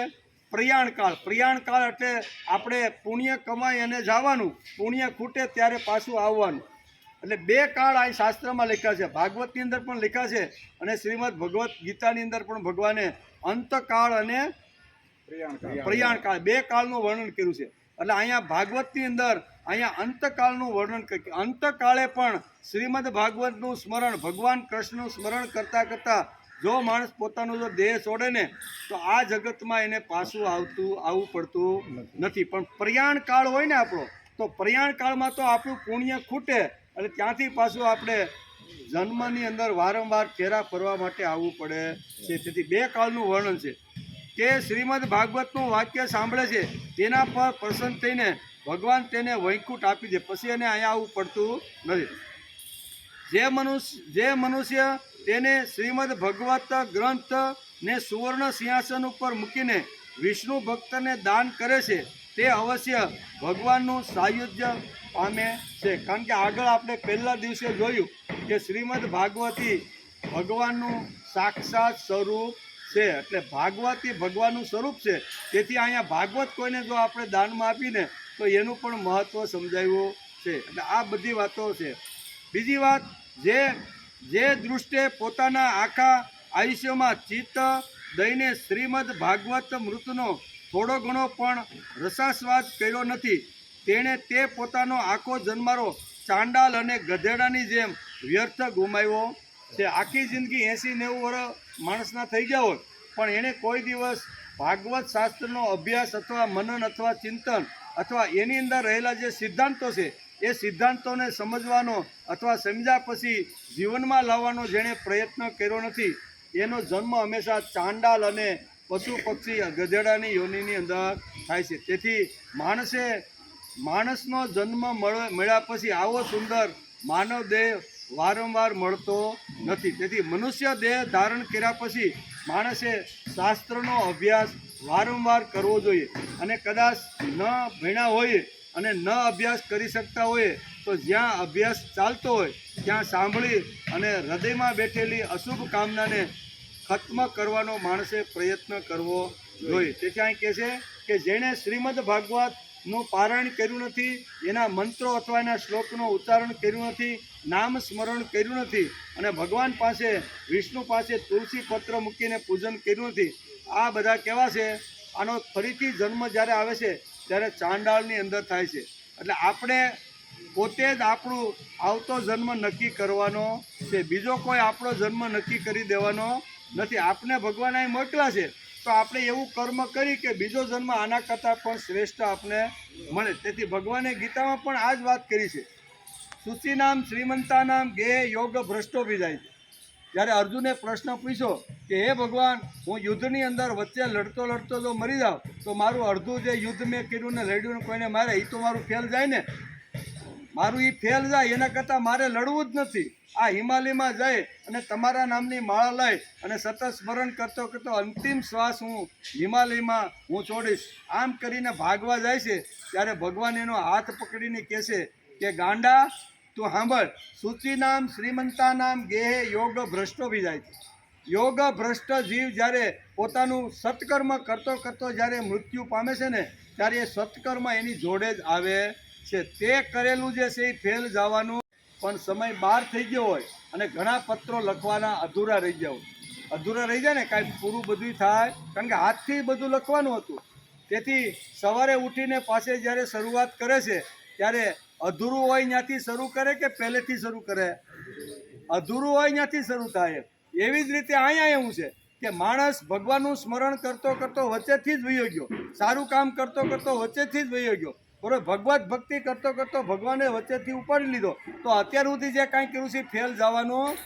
પ્રયાણકાળ. પ્રયાણકાળ એટલે આપણે પુણ્ય કમાઈ અને જવાનું, પુણ્ય ખૂટે ત્યારે પાછું આવવાનું. એટલે 2 કાળ આ શાસ્ત્રમાં લખ્યા છે. ભાગવતની અંદર પણ લખ્યા છે અને શ્રીમદ ભગવદ્ ગીતાની અંદર પણ ભગવાને અંતકાળ અને પ્રયાણકાળ 2 કાળનું વર્ણન કર્યું છે. એટલે અહીંયા ભાગવતની અંદર અહીંયા અંતકાળનું વર્ણન કર્યું. અંતકાળે પણ શ્રીમદ ભાગવતનું સ્મરણ, ભગવાન કૃષ્ણનું સ્મરણ કરતાં કરતાં જો માણસ પોતાનો જો દેહ છોડે ને તો આ જગતમાં એને પાછું આવવું પડતું નથી. પણ પ્રયાણકાળ હોય ને આપણો, તો પ્રયાણકાળમાં તો આપણું પુણ્ય ખૂટે અને ત્યાંથી પાછું આપણે જન્મની અંદર વારંવાર ફેરા ફરવા માટે આવવું પડે છે. તેથી 2 કાળનું વર્ણન છે કે શ્રીમદ ભાગવતનું વાક્ય સાંભળે છે તેના પર પ્રસન્ન થઈને ભગવાન તેને વૈકુંઠ આપી દે, પછી એને અહીંયા આવવું પડતું નથી. જે મનુષ્ય તેને શ્રીમદ ભગવત ગ્રંથ ને સુવર્ણ સિંહાસન ઉપર મૂકીને વિષ્ણુ ભક્તને દાન કરે છે તે અવશ્ય ભગવાનનું સાયુજ્ય પામે છે. કારણ કે આગળ આપણે પહેલા દિવસે જોયું કે શ્રીમદ ભાગવતી ભગવાનનું સાક્ષાત સ્વરૂપ છે. એટલે ભાગવતી ભગવાનનું સ્વરૂપ છે. તેથી અહીંયા ભાગવત કોઈને જો આપણે દાનમાં આપીને તો એનું પણ મહત્ત્વ સમજાવ્યું છે. એટલે આ બધી વાતો છે. બીજી વાત, જે દૃષ્ટિએ પોતાના આખા આયુષ્યમાં ચિત્ત દઈને શ્રીમદ ભાગવત મૃતનો થોડો ઘણો પણ રસાસ્વાદ કર્યો નથી, તેણે તે પોતાનો આખો જન્મારો ચાંડાલ અને ગધેડાની જેમ વ્યર્થ ગુમાવ્યો છે. આખી જિંદગી 80-90 વર્ષ માણસના થઈ ગયા હોય પણ એણે કોઈ દિવસ ભાગવત શાસ્ત્રનો અભ્યાસ અથવા મનન અથવા ચિંતન અથવા એની અંદર રહેલા જે સિદ્ધાંતો છે એ સિદ્ધાંતોને સમજવાનો અથવા સમજ્યા પછી જીવનમાં લાવવાનો જેણે પ્રયત્ન કર્યો નથી, એનો જન્મ હંમેશા ચાંડાલ અને પશુ પક્ષી ગધેડાની યોનિની અંદર થાય છે. તેથી માણસનો જન્મ મળ્યા પછી આવો સુંદર માનવ દેહ વારંવાર મળતો નથી. તેથી મનુષ્ય દેહ ધારણ કર્યા પછી માણસે શાસ્ત્રનો અભ્યાસ વારંવાર કરવો જોઈએ. અને કદાચ ન ભણ્યા હોય અને ન અભ્યાસ કરી શકતા હોય તો જ્યાં અભ્યાસ ચાલતો હોય ત્યાં સાંભળી અને હૃદયમાં બેઠેલી અશુભ કામનાને ખત્મ કરવાનો માણસે પ્રયત્ન કરવો જોઈએ. તેથી અહીં કહે છે કે જેણે શ્રીમદ ભાગવતનું પારાયણ કર્યું નથી, એના મંત્રો અથવા એના શ્લોકનું ઉચ્ચારણ કર્યું નથી, નામ સ્મરણ કર્યું નથી અને ભગવાન પાસે વિષ્ણુ પાસે તુલસી પત્ર મૂકીને પૂજન કર્યું નથી, આ બધા કેવા છે? આનો ફરીથી જન્મ જ્યારે આવે છે ત્યારે ચાંડાળની અંદર થાય છે. એટલે આપણે પોતે જ આપણું આવતો જન્મ નક્કી કરવાનો છે. બીજો કોઈ આપણો જન્મ નક્કી કરી દેવાનો નથી. આપણે ભગવાન અહીં મોકલા છે તો આપણે એવું કર્મ કરી કે બીજો જન્મ આના કરતાં પણ શ્રેષ્ઠ આપણે મળે. તેથી ભગવાને ગીતામાં પણ આ જ વાત કરી છે. શુચિનામ શ્રીમંતાનામ ગે યોગ ભ્રષ્ટો ભી જાય છે. જ્યારે અર્જુને પ્રશ્ન પૂછ્યો કે હે ભગવાન, હું યુદ્ધની અંદર વચ્ચે લડતો લડતો જો મરી જાઉં તો મારું અડધું જે યુદ્ધ મેં કર્યું ને લડ્યું ને કોઈને મારે એ તો મારું ફેલ જાય ને, મારું એ ફેલ જાય. એના કરતાં મારે લડવું જ નથી. આ હિમાલયમાં જઈ અને તમારા નામની માળા લઈ અને સતત સ્મરણ કરતો કરતો અંતિમ શ્વાસ હું હિમાલયમાં હું છોડીશ. આમ કરીને ભાગવા જાય છે ત્યારે ભગવાન એનો હાથ પકડીને કહેશે કે ગાંડા તું સાંભળ, સૂચિ નામ શ્રીમંતા નામ ગેહે યોગ ભ્રષ્ટો બી જાય છે. યોગ ભ્રષ્ટ જીવ જ્યારે પોતાનું સત્કર્મ કરતો કરતો જ્યારે મૃત્યુ પામે છે ને ત્યારે એ સત્કર્મ એની જોડે જ આવે છે. તે કરેલું જે છે એ ફેલ જવાનું, પણ સમય બહાર થઈ ગયો હોય અને ઘણા પત્રો લખવાના અધૂરા રહી ગયા હોય. અધૂરા રહી જાય ને કાંઈ પૂરું બધું થાય, કારણ કે હાથથી બધું લખવાનું હતું. તેથી સવારે ઉઠીને પાસે જ્યારે શરૂઆત કરે છે ત્યારે અધૂરું હોય ત્યાંથી શરૂ કરે કે પહેલેથી શરૂ કરે? અધૂરું હોય ત્યાંથી શરૂ થાય. એવી જ રીતે અહીંયા એવું છે કે માણસ ભગવાનનું સ્મરણ કરતો કરતો વચ્ચેથી જ વયો ગયો, સારું કામ કરતો કરતો વચ્ચેથી જ વયો ગયો, બરોબર. ભગવત ભક્તિ કરતો કરતો ભગવાને વચ્ચેથી ઉપાડી લીધો તો અત્યાર સુધી જે કાંઈ કર્યું છે ફેલ જવાનું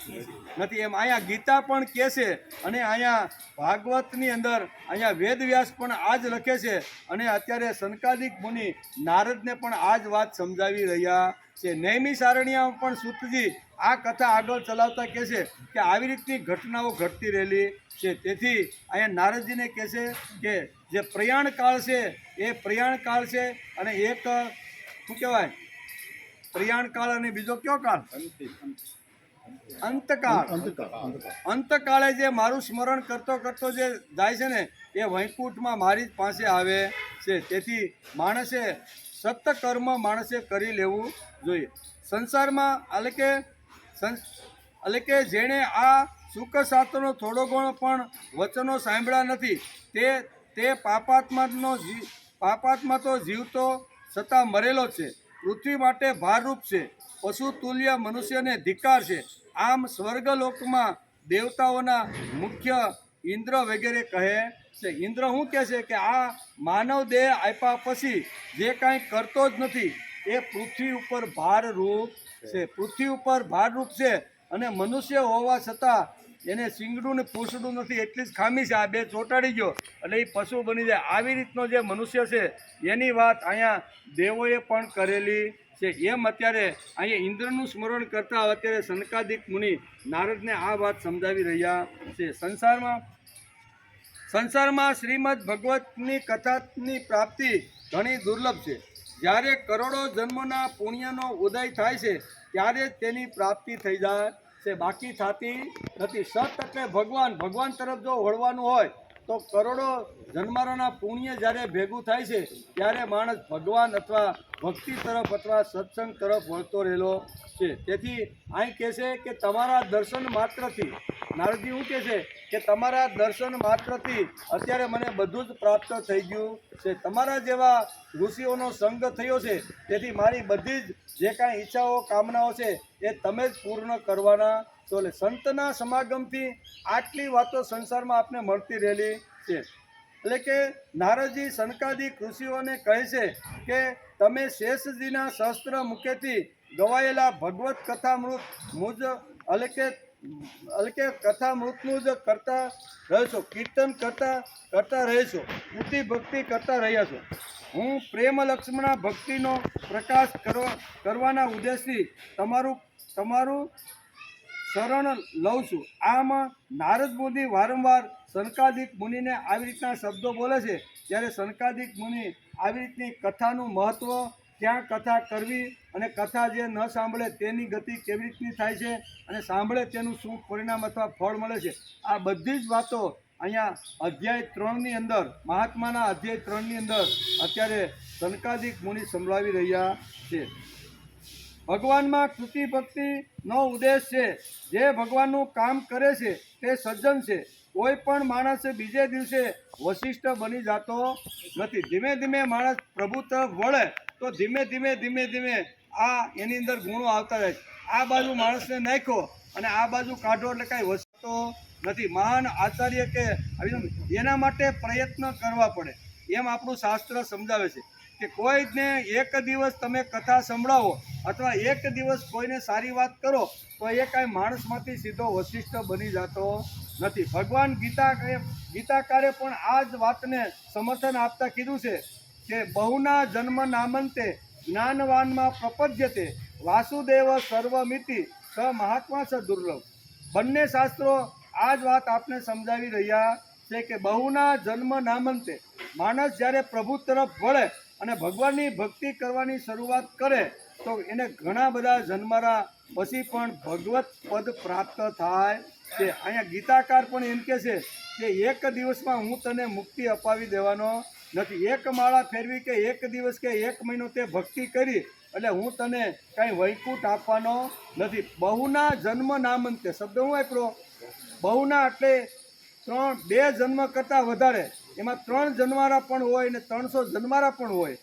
નથી. એમ અહીંયા ગીતા પણ કહે છે અને અહીંયા ભાગવતની અંદર અહીંયા વેદવ્યાસ પણ આ જ લખે છે અને અત્યારે સનકાદિક મુનિ નારદને પણ આ જ વાત સમજાવી રહ્યા છે. નૈમિષ આરણ્યમાં પણ સૂતજી આ કથા આગળ ચલાવતા કહે છે કે આવી રીતની ઘટનાઓ ઘટતી રહેલી છે. તેથી અહીંયા નારદજીને કહે છે કે જે પ્રયાણ કાળ છે એ પ્રયાણ કાળ છે અને એક શું કહેવાય પ્રયાણ કાળ અને બીજો કયો કાળ? અંતકાળ. અંતકાળે જે મારું સ્મરણ કરતો કરતો જે જાય છે ને એ વૈકુંઠમાં મારી જ પાસે આવે છે. તેથી માણસે સત્કર્મ માણસે કરી લેવું જોઈએ. સંસારમાં એટલે કે જેણે આ સુખ શાસ્ત્રનો થોડો ઘણો પણ વચનો સાંભળ્યા નથી તે પાપાત્મા તો જીવતો છતાં મરેલો છે. પૃથ્વી માટે ભારરૂપ છે. પશુ તુલ્ય મનુષ્યને ધિક્કાર છે. આમ સ્વર્ગલોકમાં દેવતાઓના મુખ્ય ઇન્દ્ર વગેરે કહે છે. ઇન્દ્ર શું કહે છે કે આ માનવ દેહ આપ્યા પછી જે કાંઈ કરતો જ નથી એ પૃથ્વી ઉપર ભારરૂપ છે. પૃથ્વી ઉપર ભારરૂપ છે અને મનુષ્ય હોવા છતાં એને શીંગડું ને પૂંછડું નથી, એટલી જ ખામી છે. આ બે ચોંટાડી ગયો એટલે એ પશુ બની જાય. આવી રીતનો જે મનુષ્ય છે એની વાત અહીંયા દેવોએ પણ કરેલી છે. એમ અત્યારે અહીંયા ઇન્દ્રનું સ્મરણ કરતા અત્યારે સનકાદિક મુનિ નારદને આ વાત સમજાવી રહ્યા છે. સંસારમાં શ્રીમદ ભગવતની કથાની પ્રાપ્તિ ઘણી દુર્લભ છે. જ્યારે કરોડો જન્મોના પુણ્યનો ઉદય થાય છે ત્યારે જ તેની પ્રાપ્તિ થઈ જાય છે, બાકી થતી નથી. સત એટલે ભગવાન તરફ જો વળવાનું હોય તો કરોડો જન્મારોના પુણ્ય જ્યારે ભેગું થાય છે ત્યારે માણસ ભગવાન અથવા ભક્તિ તરફ અથવા સત્સંગ તરફ વળતો રહેલો છે. તેથી અહીં કહે છે કે તમારા દર્શન માત્રથી, નારદજી શું કહે છે કે તમારા દર્શન માત્રથી અત્યારે મને બધું જ પ્રાપ્ત થઈ ગયું છે. તમારા જેવા ઋષિઓનો સંગ થયો છે તેથી મારી બધી જ જે કાંઈ ઈચ્છાઓ કામનાઓ છે એ તમે જ પૂર્ણ કરવાના છો. એટલે સંતના સમાગમથી આટલી વાતો સંસારમાં આપને મળતી રહેલી છે. એટલે કે નારદજી સનકાદિક ઋષિઓને કહે છે કે તમે શેષજીના સહસ્ત્ર મુખેથી ગવાયેલા ભગવત કથામૃત મુજ એટલે કે કથામૃતનું જ કરતા રહેશો, કીર્તન કરતા રહેશો, ઉતિ ભક્તિ કરતા રહ્યા છો. હું પ્રેમ લક્ષ્મણા ભક્તિનો પ્રકાશ કરવાના ઉદ્દેશથી તમારું શરણ લઉં છું. આમ નારદ મુનિ વારંવાર સનકાદિક મુનિને આવી રીતના શબ્દો બોલે છે ત્યારે સનકાદિક મુનિ આવી રીતની કથાનું મહત્ત્વ, ક્યાં કથા કરવી અને કથા જે ન સાંભળે તેની ગતિ કેવી રીતની થાય છે અને સાંભળે તેનું શું પરિણામ અથવા ફળ મળે છે, આ બધી જ વાતો અહીંયા અધ્યાય 3ની અંદર, મહાત્માના અધ્યાય 3ની અંદર અત્યારે સનકાદિક મુનિ સંભળાવી રહ્યા છે. ભગવાનમાં કૃતિ ભક્તિનો ઉદ્દેશ છે. જે ભગવાનનું કામ કરે છે તે સજ્જન છે. કોઈ પણ માણસ બીજે દિવસે વશિષ્ઠ બની જતો નથી. ધીમે ધીમે માણસ પ્રભુ તરફ વળે તો ધીમે ધીમે આ એની અંદર ગુણો આવતા જાય છે. આ બાજુ માણસને નાખ્યો અને આ બાજુ કાઢો એટલે કાંઈ વસતો નથી. મહાન આચાર્ય કે એના માટે પ્રયત્ન કરવા પડે એમ આપણું શાસ્ત્ર સમજાવે છે. કે કોઈને એક દિવસ તમે કથા સંભળાવો અથવા એક દિવસ કોઈને સારી વાત કરો તો એ કાંઈ માણસમાંથી સીધો વશિષ્ઠ બની જતો નથી. ભગવાન ગીતાકારે પણ આ જ વાતને સમર્થન આપતા કીધું છે કે બહુના જન્મ નામંતે જ્ઞાનવાનમાં પ્રપદ્યતે વાસુદેવ સર્વમિતિ સ મહાત્મા સ દુર્લભ. બંને શાસ્ત્રો આ જ વાત આપને સમજાવી રહ્યા છે કે બહુના જન્મ નામંતે માણસ જ્યારે પ્રભુ તરફ વળે અને ભગવાનની ભક્તિ કરવાની શરૂઆત કરે તો એને ઘણા બધા જન્મારા પછી પણ ભગવત પદ પ્રાપ્ત થાય છે. અહીંયા ગીતાકાર પણ એમ કહે છે કે એક દિવસમાં હું તને મુક્તિ અપાવી દેવાનો નથી. એક માળા ફેરવી કે એક દિવસ કે એક મહિનો તે ભક્તિ કરી એટલે હું તને કાંઈ વૈકુંઠ આપવાનો નથી. બહુના જન્મ નામંતે શબ્દ હું વાપરો. બહુના એટલે બે જન્મ કરતાં વધારે, એમાં 3 જન્મારા પણ હોય ને 300 જન્મારા પણ હોય.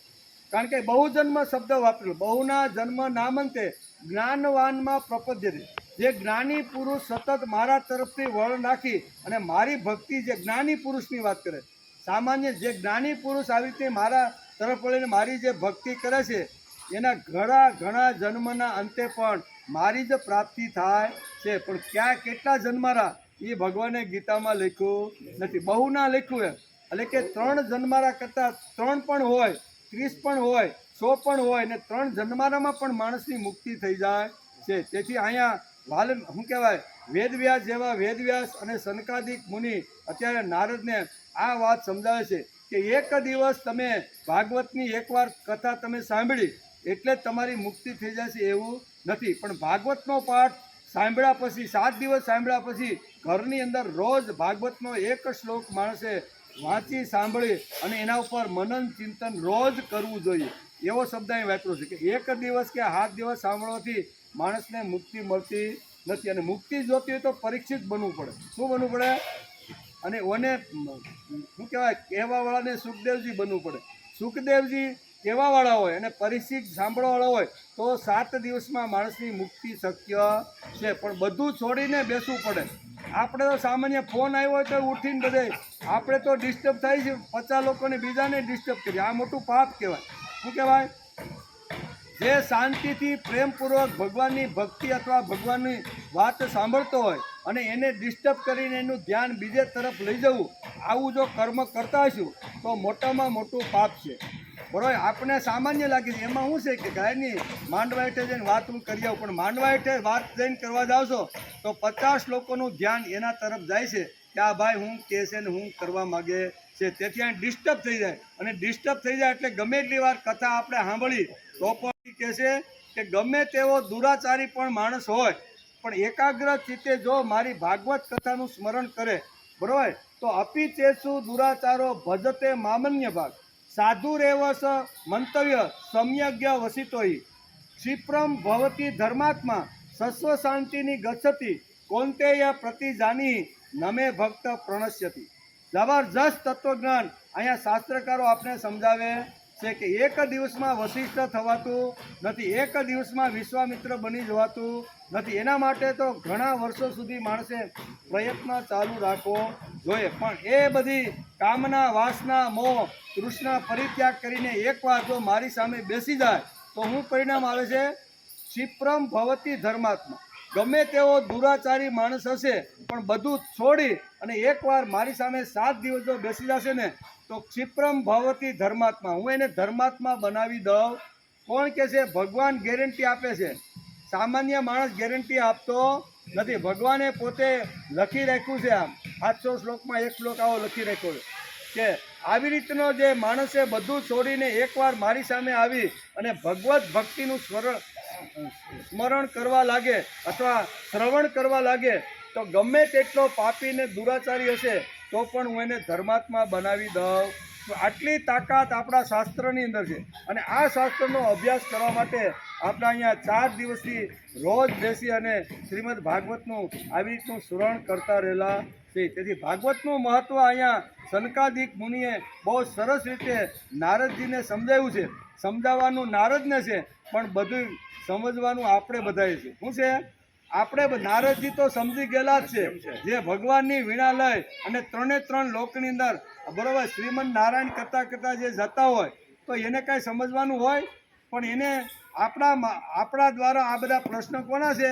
કારણ કે બહુજન્મ શબ્દ વાપરેલો. બહુના જન્મ નામંતે જ્ઞાનવાનમાં પ્રપદ્યતે. જે જ્ઞાની પુરુષ સતત મારા તરફથી વળ નાખી અને મારી ભક્તિ, જે જ્ઞાની પુરુષની વાત કરે, સામાન્ય જે જ્ઞાની પુરુષ આવી રીતે મારા તરફ વળીને મારી જે ભક્તિ કરે છે એના ઘણા જન્મના અંતે પણ મારી જ પ્રાપ્તિ થાય છે. પણ ક્યાં કેટલા જન્મારા એ ભગવાને ગીતામાં લખ્યું નથી. બહુના લખ્યું એમ એટલે કે 3 જન્મારા કરતાં 3 પણ હોય, 30 પણ હોય, 100 પણ હોય ને 3 જન્મારામાં પણ માણસની મુક્તિ થઈ જાય છે. તેથી અહીંયા શું કહેવાય, વેદવ્યાસ જેવા વેદવ્યાસ અને સનકાદિક મુનિ અત્યારે નારદને આ વાત સમજાવે છે કે એક દિવસ તમે ભાગવતની એકવાર કથા તમે સાંભળી એટલે જ તમારી મુક્તિ થઈ જશે એવું નથી. પણ ભાગવતનો પાઠ સાંભળ્યા પછી 7 દિવસ સાંભળ્યા પછી ઘરની અંદર રોજ ભાગવતનો એક શ્લોક માણસે વાંચી સાંભળી અને એના ઉપર મનન ચિંતન રોજ કરવું જોઈએ. એવો શબ્દ અહીં વાપર્યો છે કે એક દિવસ કે 7 દિવસ સાંભળવાથી માણસને મુક્તિ મળતી નથી. અને મુક્તિ જોતી હોય તો પરીક્ષિત બનવું પડે. શું બનવું પડે? અને ઓને શું કહેવાય, કહેવાવાળાને સુખદેવજી બનવું પડે. સુખદેવજી કહેવાવાળા હોય અને પરીક્ષિત સાંભળવાવાળા હોય તો 7 દિવસમાં માણસની મુક્તિ શક્ય છે. પણ બધું છોડીને બેસવું પડે. આપણે તો સામાન્ય ફોન આવ્યો હોય તો ઉઠીને બધે આપણે તો ડિસ્ટર્બ થાય છે, 50 લોકોને બીજાને ડિસ્ટર્બ કરીએ. આ મોટું પાપ કહેવાય. શું કહેવાય? જે શાંતિથી પ્રેમપૂર્વક ભગવાનની ભક્તિ અથવા ભગવાનની વાત સાંભળતો હોય અને એને ડિસ્ટર્બ કરીને એનું ધ્યાન બીજે તરફ લઈ જવું, આવું જો કર્મ કરતા હશું તો મોટામાં મોટું પાપ છે. બરાબર? આપણે સામાન્ય લાગે છે. એમાં શું છે કે ગાયની માંડવા હેઠે જઈને વાત હું કરી આવું, પણ માંડવા હેઠે વાત જઈને કરવા જાવશો તો 50 લોકોનું ધ્યાન એના તરફ જાય છે કે આ ભાઈ હું કહે છે ને હું કરવા માગે છે. તેથી અહીં ડિસ્ટર્બ થઈ જાય અને ડિસ્ટર્બ થઈ જાય એટલે ગમે એટલી વાર કથા આપણે સાંભળી તો પણ કહે છે કે ગમે તેવો દુરાચારી પણ માણસ હોય પણ એકાગ્ર ચિત્તે જો મારી ભાગવત કથાનું સ્મરણ કરે, બરાબર, તો અપિચેસુ દુરાચારો ભજતે મામન્ય ભાગ સાધુરેવસ મંતવ્ય સમ્યજ્ઞ વસિતોહિ ક્ષિપ્રમ ભવતી ધર્માત્મા સસ્વ શાંતિની ગચ્છતિ કોંતેય પ્રતિજાની નમે ભક્ત પ્રણશ્યતિ. જબરજસ્ત તત્વજ્ઞાન અહીંયા શાસ્ત્રકારો આપણે સમજાવે છે કે એક દિવસમાં વશિષ્ઠ થવાતું નથી, એક દિવસમાં વિશ્વામિત્ર બની જવાતું નથી. એના માટે તો ઘણા વર્ષો સુધી માણસે પ્રયત્ન ચાલુ રાખવો જોઈએ. પણ એ બધી કામના, વાસના, મોહ, તૃષ્ણા પરિત્યાગ કરીને એકવાર જો મારી સામે બેસી જાય તો શું પરિણામ આવે છે? ક્ષિપ્રમ ભવતી ધર્માત્મા. ગમે તેવો દુરાચારી માણસ હશે પણ બધું છોડી અને એકવાર મારી સામે 7 દિવસ જો બેસી જશે ને તો ક્ષિપ્રમ ભવતી ધર્માત્મા, હું એને ધર્માત્મા બનાવી દઉં. કોણ કહે છે? ભગવાન ગેરંટી આપે છે. સામાન્ય માણસ ગેરંટી આપતો નથી. ભગવાને પોતે લખી રાખ્યું છે. આમ 700 શ્લોકમાં એક શ્લોક આવો લખી રાખ્યો છે કે આવી રીતનો જે માણસે બધું છોડીને એકવાર મારી સામે આવી અને ભગવત ભક્તિનું સ્મરણ કરવા લાગે અથવા શ્રવણ કરવા લાગે તો ગમે તેટલો પાપીને દુરાચારી હશે તો પણ હું એને ધર્માત્મા બનાવી દઉં. તો આટલી તાકાત આપણા શાસ્ત્રની અંદર છે. અને આ શાસ્ત્રનો અભ્યાસ કરવા માટે આપણે અહીંયા 4 દિવસથી રોજ બેસી અને શ્રીમદ ભાગવતનું આવી રીતનું સ્મરણ કરતા રહેલા છે. તેથી ભાગવતનું મહત્ત્વ અહીંયા સનકાદિક મુનિએ બહુ સરસ રીતે નારદજીને સમજાવ્યું છે. સમજાવવાનું નારદને છે પણ બધું સમજવાનું આપણે બધાએ છે. શું છે? આપણે નારદજી તો સમજી ગયેલા જ છે, જે ભગવાનની વીણા લઈ અને 3 લોકની અંદર, બરોબર, શ્રીમદ નારાયણ કરતાં કરતાં જે જતા હોય તો એને કાંઈ સમજવાનું હોય? પણ એને આપણા દ્વારા આ બધા પ્રશ્ન કોના છે?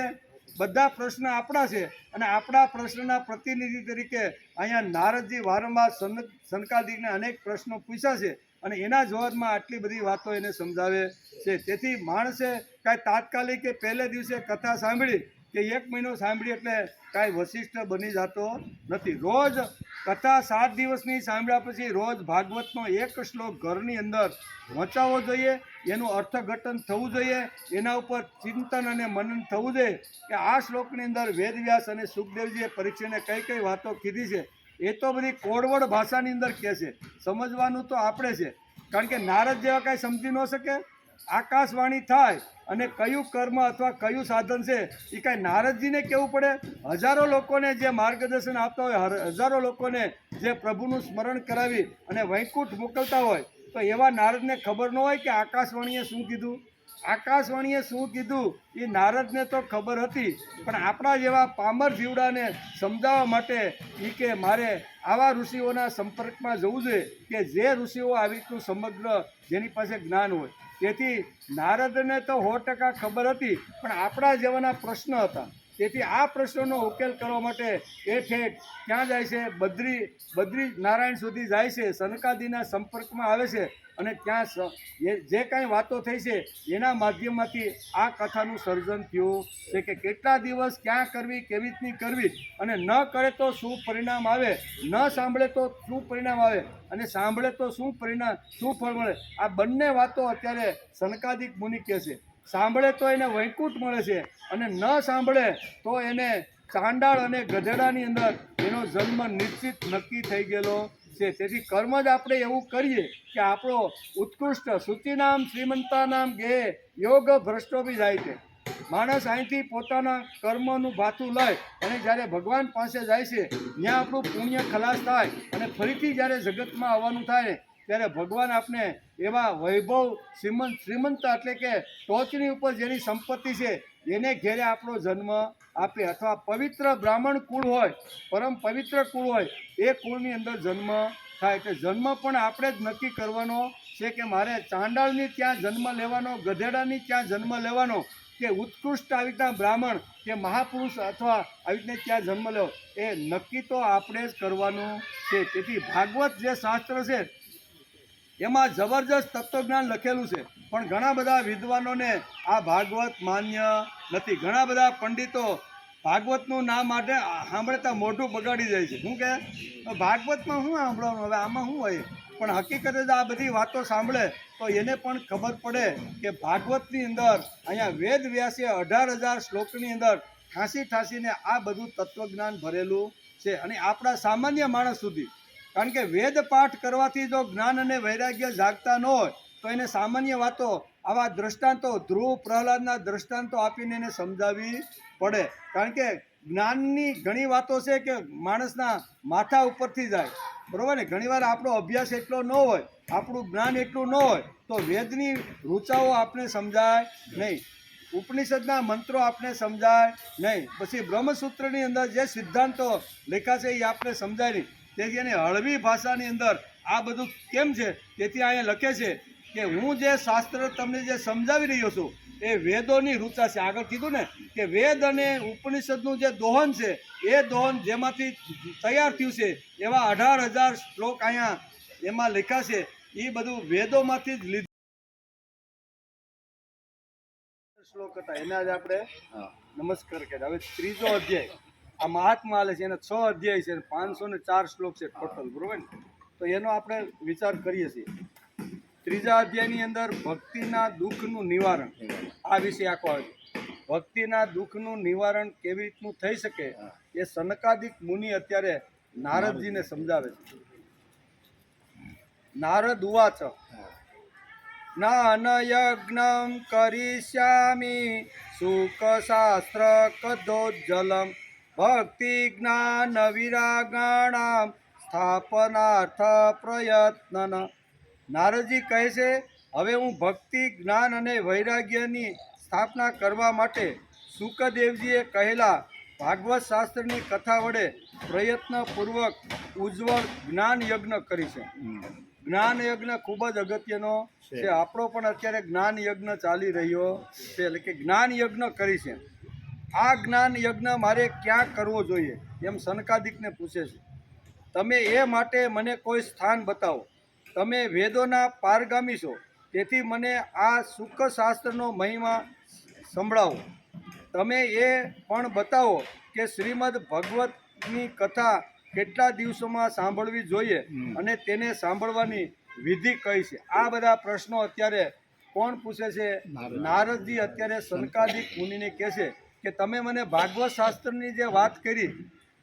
બધા પ્રશ્ન આપણા છે. અને આપણા પ્રશ્નના પ્રતિનિધિ તરીકે અહીંયા નારદજી વારંવાર સનકાદિકને અનેક પ્રશ્નો પૂછ્યા છે અને એના જવાબમાં આટલી બધી વાતો એને સમજાવે છે. તેથી માણસે કાંઈ તાત્કાલિક કે પહેલે દિવસે કથા સાંભળી કે 1 મહિનો સાંભળી એટલે કાંઈ વશિષ્ઠ બની જતો નથી. રોજ કથા 7 દિવસની સાંભળ્યા પછી રોજ ભાગવતનો એક શ્લોક ઘરની અંદર વંચાવવો જોઈએ, એનું અર્થઘટન થવું જોઈએ, એના ઉપર ચિંતન અને મનન થવું જોઈએ કે આ શ્લોકની અંદર વેદવ્યાસ અને સુખદેવજીએ પરીક્ષાને કઈ કઈ વાતો કીધી છે. એ તો બધી કોડવડ ભાષાની અંદર કહે છે, સમજવાનું તો આપણે છે. કારણ કે નારદ જેવા કાંઈ સમજી ન શકે. આકાશવાણી થાય અને કયું કર્મ અથવા કયું સાધન છે એ કાંઈ નારદજીને કહેવું પડે? હજારો લોકોને જે માર્ગદર્શન આપતા હોય, હજારો લોકોને જે પ્રભુનું સ્મરણ કરાવી અને વૈકુંઠ મોકલતા હોય, તો એવા નારદને ખબર ન હોય કે આકાશવાણીએ શું કીધું? આકાશવાણીએ શું કીધું એ નારદને તો ખબર હતી, પણ આપણા જેવા પામર જીવડાને સમજાવવા માટે એ કે મારે આવા ઋષિઓના સંપર્કમાં જવું જોઈએ કે જે ઋષિઓ આવી રીતનું સમગ્ર જેની પાસે જ્ઞાન હોય. તેથી નારદને તો 100% ખબર હતી, પણ આપણા જેવાના પ્રશ્ન હતા. તેથી આ પ્રશ્નોનો ઉકેલ કરવા માટે એ ઠેઠ ક્યાં જાય છે? બદ્રી નારાયણ સુધી જાય છે, સનકાદિના સંપર્કમાં આવે છે અને ત્યાં જે કાંઈ વાતો થઈ છે એના માધ્યમમાંથી આ કથાનું સર્જન થયું છે કે કેટલા દિવસ ક્યાં કરવી, કેવી રીતની કરવી, અને ન કરે તો શું પરિણામ આવે, ન સાંભળે તો શું પરિણામ આવે, અને સાંભળે તો શું પરિણામ, શું ફળ મળે. આ બંને વાતો અત્યારે સનકાદિક મુનિ કહે છે. સાંભળે તો એને વૈકુંઠ મળે છે અને ન સાંભળે તો એને ચાંડાળ અને ગધેડાની અંદર એનો જન્મ નિશ્ચિત નક્કી થઈ ગયેલો છે. તેથી કર્મ જ આપણે એવું કરીએ કે આપણો ઉત્કૃષ્ટ સૂચિનામ શ્રીમંતાનામ ગે યોગ ભ્રષ્ટો બી જાય છે. માણસ અહીંથી પોતાના કર્મનું ભાથું લઈ અને જ્યારે ભગવાન પાસે જાય છે ત્યાં આપણું પુણ્ય ખલાસ થાય અને ફરીથી જ્યારે જગતમાં આવવાનું થાય ત્યારે ભગવાન આપને એવા વૈભવ શ્રીમંત એટલે કે ટોચની ઉપર જેની સંપત્તિ છે એને ઘેરે આપણો જન્મ આપે, અથવા પવિત્ર બ્રાહ્મણ કુળ હોય, પરમ પવિત્ર કુળ હોય, એ કુળની અંદર જન્મ થાય. એટલે જન્મ પણ આપણે જ નક્કી કરવાનો છે કે મારે ચાંડાળની ત્યાં જન્મ લેવાનો, ગધેડાની ત્યાં જન્મ લેવાનો, કે ઉત્કૃષ્ટ આવી રીતના બ્રાહ્મણ કે મહાપુરુષ અથવા આવી રીતને ત્યાં જન્મ લેવો, એ નક્કી તો આપણે જ કરવાનું છે. તેથી ભાગવત જે શાસ્ત્ર છે એમાં જબરજસ્ત તત્વજ્ઞાન લખેલું છે, પણ ઘણા બધા વિદ્વાનોને આ ભાગવત માન્ય નથી. ઘણા બધા પંડિતો ભાગવતનું નામ માટે સાંભળતા મોઢું બગાડી જાય છે. શું કે ભાગવતમાં શું સાંભળવાનું, હવે આમાં શું હોય? પણ હકીકતે આ બધી વાતો સાંભળે તો એને પણ ખબર પડે કે ભાગવતની અંદર અહીંયા વેદ વ્યાસે 18,000 શ્લોકની અંદર ઠાંસીને આ બધું તત્વજ્ઞાન ભરેલું છે. અને આપણા સામાન્ય માણસ સુધી, કારણ કે વેદ પાઠ કરવાથી જો જ્ઞાન અને વૈરાગ્ય જાગતા ન હોય તો એને સામાન્ય વાતો, આવા દ્રષ્ટાંતો, ધ્રુવ પ્રહલાદના દ્રષ્ટાંતો આપીને એને સમજાવવી પડે. કારણ કે જ્ઞાનની ઘણી વાતો છે કે માણસના માથા ઉપરથી જાય, બરાબર ને? ઘણીવાર આપણો અભ્યાસ એટલો ન હોય, આપણું જ્ઞાન એટલું ન હોય તો વેદની ઋચાઓ આપણે સમજાય નહીં, ઉપનિષદના મંત્રો આપણે સમજાય નહીં, પછી બ્રહ્મસૂત્રની અંદર જે સિદ્ધાંતો લખ્યા છે એ આપણે સમજાય નહીં. તેથી એને હળવી ભાષાની અંદર આ બધું કેમ છે? તેથી અહીંયા લખે છે કે હું જે શાસ્ત્ર તમને જે સમજાવી રહ્યો છું એ વેદોની ઋચા છે. આગળ કીધું ને કે વેદ અને ઉપનિષદનું જે દોહન છે એ દોહન જેમાંથી તૈયાર થયું છે એવા 18,000 શ્લોક અહીંયા એમાં લખ્યા છે, એ બધું વેદોમાંથી જ લીધું શ્લોક હતા. એના જ આપણે નમસ્કાર કર્યા. હવે ત્રીજો અધ્યાય આ મહાત્મા આલે છે, એના 6 અધ્યાય છે, 504 શ્લોક છે ટોટલ, બરોબર ને? તો એનો આપણે વિચાર કરીએ છીએ. ત્રીજા અધ્યાયની અંદર ભક્તિના દુઃખનું નિવારણ, આ વિષય આખો આવે છે. ભક્તિના દુઃખનું નિવારણ કેવી રીતનું થઈ શકે એ સનકાદિક મુનિ અત્યારે નારદજીને સમજાવે છે. નારદ ઉવાચ જ્ઞાન યજ્ઞમ કરિષ્યામિ સુખ શાસ્ત્ર કદોજ્જલમ ભક્તિ જ્ઞાન વિરાગાણામ સ્થાપનાર્થ પ્રયત્ન. નારદજી કહે છે, હવે હું ભક્તિ, જ્ઞાન અને વૈરાગ્યની સ્થાપના કરવા માટે સુકદેવજીએ કહેલા ભાગવત શાસ્ત્રની કથા વડે પ્રયત્નપૂર્વક ઉજ્જવળ જ્ઞાન યજ્ઞ કરી છે. જ્ઞાન યજ્ઞ ખૂબ જ અગત્યનો છે. આપણો પણ અત્યારે જ્ઞાન યજ્ઞ ચાલી રહ્યો છે, એટલે કે જ્ઞાન યજ્ઞ કરી છે. આ જ્ઞાન યજ્ઞ મારે ક્યાં કરવો જોઈએ એમ સનકાદિકને પૂછે છે. તમે એ માટે મને કોઈ સ્થાન બતાવો. તમે વેદોના પારગામી છો, તેથી મને આ શુક્લ શાસ્ત્રનો મહિમા સંભળાવો. તમે એ પણ બતાવો કે શ્રીમદ ભગવતની કથા કેટલા દિવસોમાં સાંભળવી જોઈએ અને તેને સાંભળવાની વિધિ કઈ છે. આ બધા પ્રશ્નો અત્યારે કોણ પૂછે છે? નારદજી અત્યારે સનકાદિક મુનિને કહે છે કે તમે મને ભાગવત શાસ્ત્રની જે વાત કરી,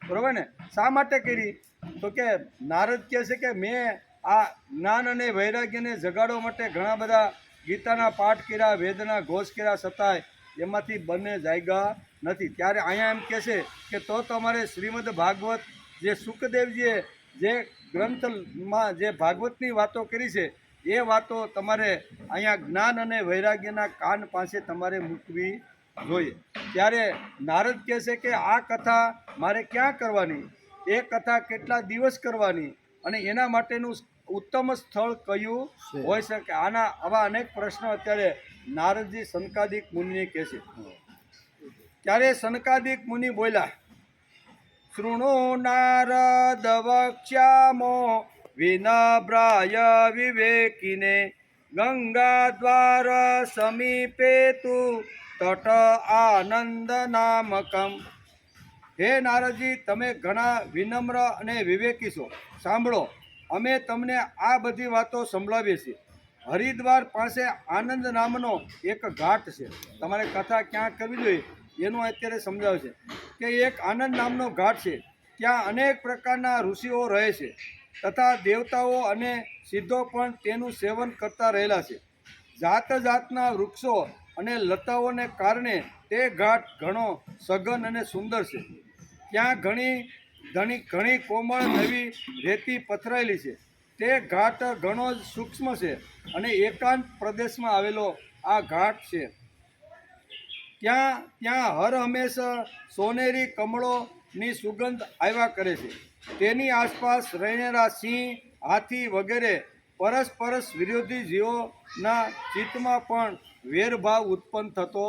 બરાબર ને, શા માટે કરી? તો કે નારદ કહે છે કે મેં આ જ્ઞાન અને વૈરાગ્યને જગાડવા માટે ઘણા બધા ગીતાના પાઠ કર્યા, વેદના ઘોષ કર્યા, છતાંય એમાંથી બંને જાગ્યા નથી. ત્યારે અહીંયા એમ કહે છે કે તો તમારે શ્રીમદ ભાગવત જે સુખદેવજીએ જે ગ્રંથમાં જે ભાગવતની વાતો કરી છે એ વાતો તમારે અહીંયા જ્ઞાન અને વૈરાગ્યના કાન પાસે તમારે મૂકવી જોઈએ. ત્યારે નારદ કહે છે કે આ કથા મારે ક્યાં કરવાની, એ કથા કેટલા દિવસ કરવાની અને એના માટેનું ઉત્તમ સ્થળ કયું હોઈ શકે? આવા અનેક પ્રશ્નો અત્યારે નારદજી સનકાદિક મુનિને કહે છે. ત્યારે સનકાદિક મુનિ બોલ્યા, શૃણુ નારદ વક્ષ્યામો વિનમ્રાય વિવેકિને ગંગા દ્વાર સમીપે તુ તટ આનંદ નામકમ. હે નારદજી, તમે ઘણા વિનમ્ર અને વિવેકી છો. સાંભળો, અમે તમને આ બધી વાતો સંભળાવીએ છીએ. હરિદ્વાર પાસે આનંદ નામનો એક ઘાટ છે. તમારે કથા ક્યાં કરવી જોઈએ એનું અત્યારે સમજાવે છે કે એક આનંદ નામનો ઘાટ છે. ત્યાં અનેક પ્રકારના ઋષિઓ રહે છે તથા દેવતાઓ અને સિદ્ધો પણ તેનું સેવન કરતા રહેલા છે. જાત જાતના વૃક્ષો અને લતાઓને કારણે તે ઘાટ ઘણો સઘન અને સુંદર છે. ત્યાં ઘણી કોમળ નવી રેતી પથરાયેલી છે. તે ઘાટ ઘણો જ સૂક્ષ્મ છે અને એકાંત પ્રદેશમાં આવેલો આ ઘાટ છે. ત્યાં હર હંમેશા સોનેરી કમળોની સુગંધ આવ્યા કરે છે. તેની આસપાસ રહેનારા સિંહ, હાથી વગેરે પરસ્પર વિરોધી જીવોના ચિત્તમાં પણ વેરભાવ ઉત્પન્ન થતો